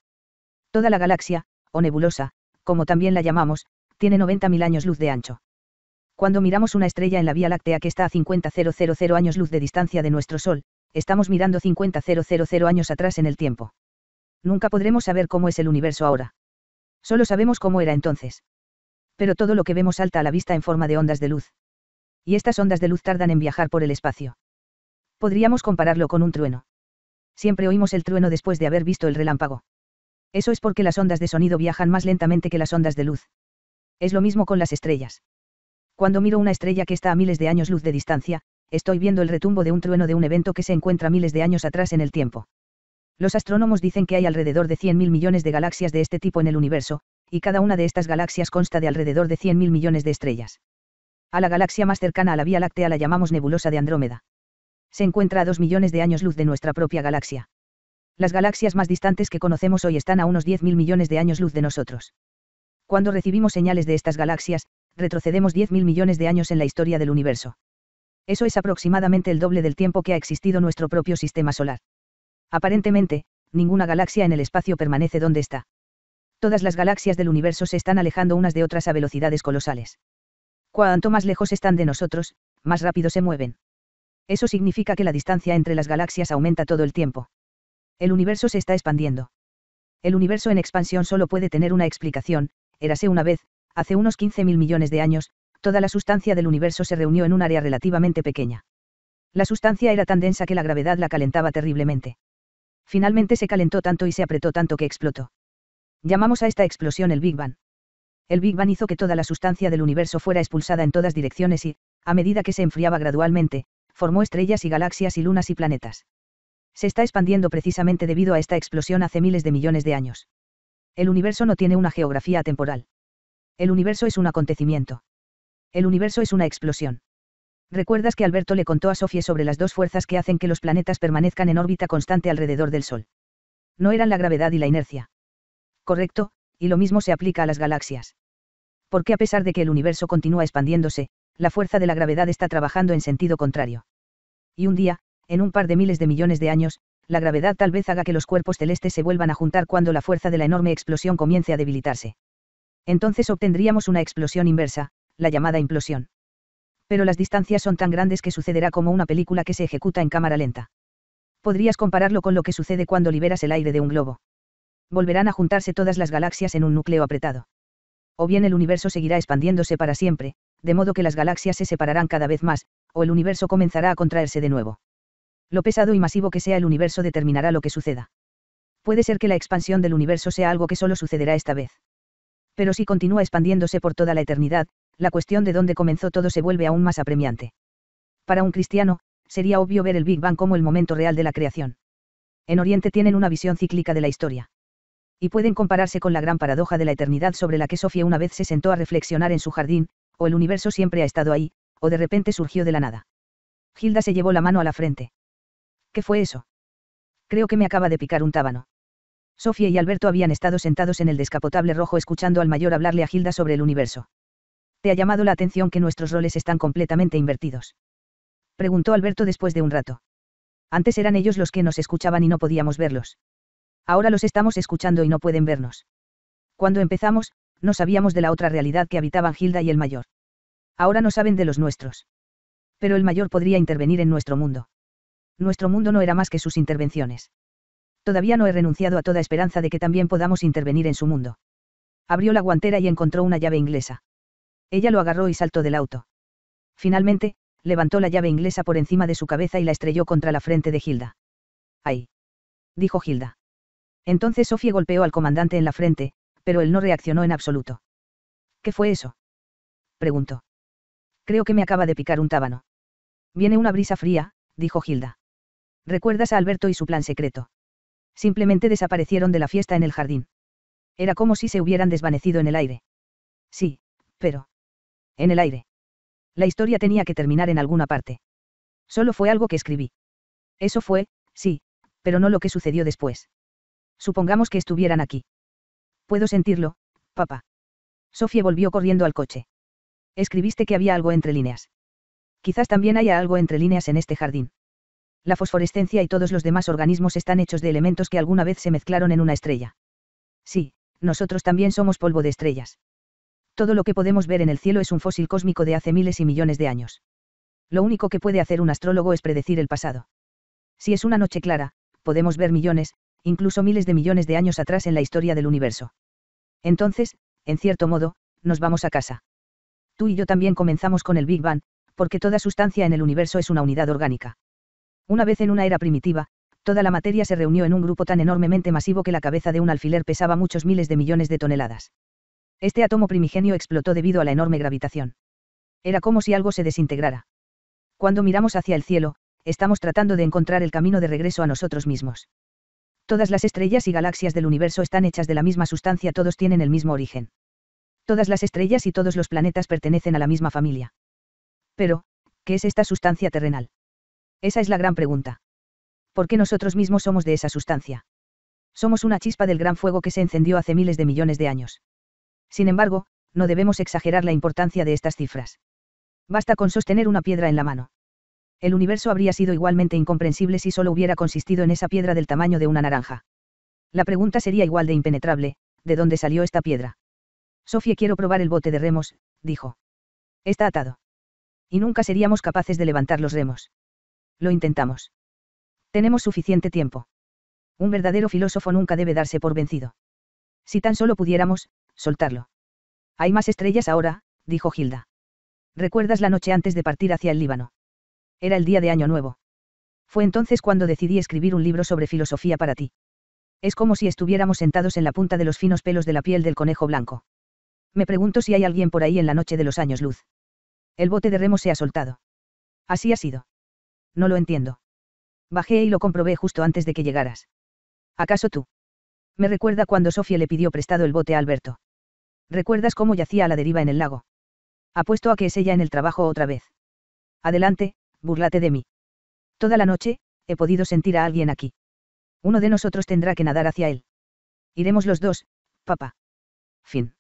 Toda la galaxia, o nebulosa, como también la llamamos, tiene 90.000 años luz de ancho. Cuando miramos una estrella en la Vía Láctea que está a 50.000 años luz de distancia de nuestro Sol, estamos mirando 50.000 años atrás en el tiempo. Nunca podremos saber cómo es el universo ahora. Solo sabemos cómo era entonces. Pero todo lo que vemos salta a la vista en forma de ondas de luz. Y estas ondas de luz tardan en viajar por el espacio. Podríamos compararlo con un trueno. Siempre oímos el trueno después de haber visto el relámpago. Eso es porque las ondas de sonido viajan más lentamente que las ondas de luz. Es lo mismo con las estrellas. Cuando miro una estrella que está a miles de años luz de distancia, estoy viendo el retumbo de un trueno de un evento que se encuentra miles de años atrás en el tiempo. Los astrónomos dicen que hay alrededor de 100.000 millones de galaxias de este tipo en el universo, y cada una de estas galaxias consta de alrededor de 100.000 millones de estrellas. A la galaxia más cercana a la Vía Láctea la llamamos nebulosa de Andrómeda. Se encuentra a 2 millones de años luz de nuestra propia galaxia. Las galaxias más distantes que conocemos hoy están a unos 10.000 millones de años luz de nosotros. Cuando recibimos señales de estas galaxias, retrocedemos 10.000 millones de años en la historia del universo. Eso es aproximadamente el doble del tiempo que ha existido nuestro propio sistema solar. Aparentemente, ninguna galaxia en el espacio permanece donde está. Todas las galaxias del universo se están alejando unas de otras a velocidades colosales. Cuanto más lejos están de nosotros, más rápido se mueven. Eso significa que la distancia entre las galaxias aumenta todo el tiempo. El universo se está expandiendo. El universo en expansión solo puede tener una explicación: érase una vez, hace unos 15.000 millones de años, toda la sustancia del universo se reunió en un área relativamente pequeña. La sustancia era tan densa que la gravedad la calentaba terriblemente. Finalmente se calentó tanto y se apretó tanto que explotó. Llamamos a esta explosión el Big Bang. El Big Bang hizo que toda la sustancia del universo fuera expulsada en todas direcciones y, a medida que se enfriaba gradualmente, formó estrellas y galaxias y lunas y planetas. Se está expandiendo precisamente debido a esta explosión hace miles de millones de años. El universo no tiene una geografía atemporal. El universo es un acontecimiento. El universo es una explosión. ¿Recuerdas que Alberto le contó a Sophie sobre las dos fuerzas que hacen que los planetas permanezcan en órbita constante alrededor del Sol? No eran la gravedad y la inercia. Correcto, y lo mismo se aplica a las galaxias. Porque a pesar de que el universo continúa expandiéndose, la fuerza de la gravedad está trabajando en sentido contrario. Y un día, en un par de miles de millones de años, la gravedad tal vez haga que los cuerpos celestes se vuelvan a juntar cuando la fuerza de la enorme explosión comience a debilitarse. Entonces obtendríamos una explosión inversa, la llamada implosión. Pero las distancias son tan grandes que sucederá como una película que se ejecuta en cámara lenta. Podrías compararlo con lo que sucede cuando liberas el aire de un globo. Volverán a juntarse todas las galaxias en un núcleo apretado. O bien el universo seguirá expandiéndose para siempre, de modo que las galaxias se separarán cada vez más, o el universo comenzará a contraerse de nuevo. Lo pesado y masivo que sea el universo determinará lo que suceda. Puede ser que la expansión del universo sea algo que solo sucederá esta vez. Pero si continúa expandiéndose por toda la eternidad, la cuestión de dónde comenzó todo se vuelve aún más apremiante. Para un cristiano, sería obvio ver el Big Bang como el momento real de la creación. En Oriente tienen una visión cíclica de la historia. Y pueden compararse con la gran paradoja de la eternidad sobre la que Sofía una vez se sentó a reflexionar en su jardín, o el universo siempre ha estado ahí, o de repente surgió de la nada. Hilda se llevó la mano a la frente. ¿Qué fue eso? Creo que me acaba de picar un tábano. Sofía y Alberto habían estado sentados en el descapotable rojo escuchando al mayor hablarle a Hilda sobre el universo. ¿Te ha llamado la atención que nuestros roles están completamente invertidos? Preguntó Alberto después de un rato. Antes eran ellos los que nos escuchaban y no podíamos verlos. Ahora los estamos escuchando y no pueden vernos. Cuando empezamos, no sabíamos de la otra realidad que habitaban Hilda y el mayor. Ahora no saben de los nuestros. Pero el mayor podría intervenir en nuestro mundo. Nuestro mundo no era más que sus intervenciones. Todavía no he renunciado a toda esperanza de que también podamos intervenir en su mundo. Abrió la guantera y encontró una llave inglesa. Ella lo agarró y saltó del auto. Finalmente, levantó la llave inglesa por encima de su cabeza y la estrelló contra la frente de Hilda. ¡Ay!, dijo Hilda. Entonces Sofía golpeó al comandante en la frente, pero él no reaccionó en absoluto. ¿Qué fue eso?, preguntó. Creo que me acaba de picar un tábano. Viene una brisa fría, dijo Hilda. ¿Recuerdas a Alberto y su plan secreto? Simplemente desaparecieron de la fiesta en el jardín. Era como si se hubieran desvanecido en el aire. Sí, pero... en el aire. La historia tenía que terminar en alguna parte. Solo fue algo que escribí. Eso fue, sí, pero no lo que sucedió después. Supongamos que estuvieran aquí. Puedo sentirlo, papá. Sofía volvió corriendo al coche. Escribiste que había algo entre líneas. Quizás también haya algo entre líneas en este jardín. La fosforescencia y todos los demás organismos están hechos de elementos que alguna vez se mezclaron en una estrella. Sí, nosotros también somos polvo de estrellas. Todo lo que podemos ver en el cielo es un fósil cósmico de hace miles y millones de años. Lo único que puede hacer un astrólogo es predecir el pasado. Si es una noche clara, podemos ver millones, incluso miles de millones de años atrás en la historia del universo. Entonces, en cierto modo, nos vamos a casa. Tú y yo también comenzamos con el Big Bang, porque toda sustancia en el universo es una unidad orgánica. Una vez en una era primitiva, toda la materia se reunió en un grupo tan enormemente masivo que la cabeza de un alfiler pesaba muchos miles de millones de toneladas. Este átomo primigenio explotó debido a la enorme gravitación. Era como si algo se desintegrara. Cuando miramos hacia el cielo, estamos tratando de encontrar el camino de regreso a nosotros mismos. Todas las estrellas y galaxias del universo están hechas de la misma sustancia, todos tienen el mismo origen. Todas las estrellas y todos los planetas pertenecen a la misma familia. Pero, ¿qué es esta sustancia terrenal? Esa es la gran pregunta. ¿Por qué nosotros mismos somos de esa sustancia? Somos una chispa del gran fuego que se encendió hace miles de millones de años. Sin embargo, no debemos exagerar la importancia de estas cifras. Basta con sostener una piedra en la mano. El universo habría sido igualmente incomprensible si solo hubiera consistido en esa piedra del tamaño de una naranja. La pregunta sería igual de impenetrable: ¿de dónde salió esta piedra? Sofía, quiero probar el bote de remos, dijo. Está atado. Y nunca seríamos capaces de levantar los remos. Lo intentamos. Tenemos suficiente tiempo. Un verdadero filósofo nunca debe darse por vencido. Si tan solo pudiéramos soltarlo. Hay más estrellas ahora, dijo Hilda. ¿Recuerdas la noche antes de partir hacia el Líbano? Era el día de Año Nuevo. Fue entonces cuando decidí escribir un libro sobre filosofía para ti. Es como si estuviéramos sentados en la punta de los finos pelos de la piel del conejo blanco. Me pregunto si hay alguien por ahí en la noche de los años luz. El bote de remos se ha soltado. Así ha sido. No lo entiendo. Bajé y lo comprobé justo antes de que llegaras. ¿Acaso tú? Me recuerda cuando Sofía le pidió prestado el bote a Alberto. ¿Recuerdas cómo yacía a la deriva en el lago? Apuesto a que es ella en el trabajo otra vez. Adelante, búrlate de mí. Toda la noche, he podido sentir a alguien aquí. Uno de nosotros tendrá que nadar hacia él. Iremos los dos, papá. Fin.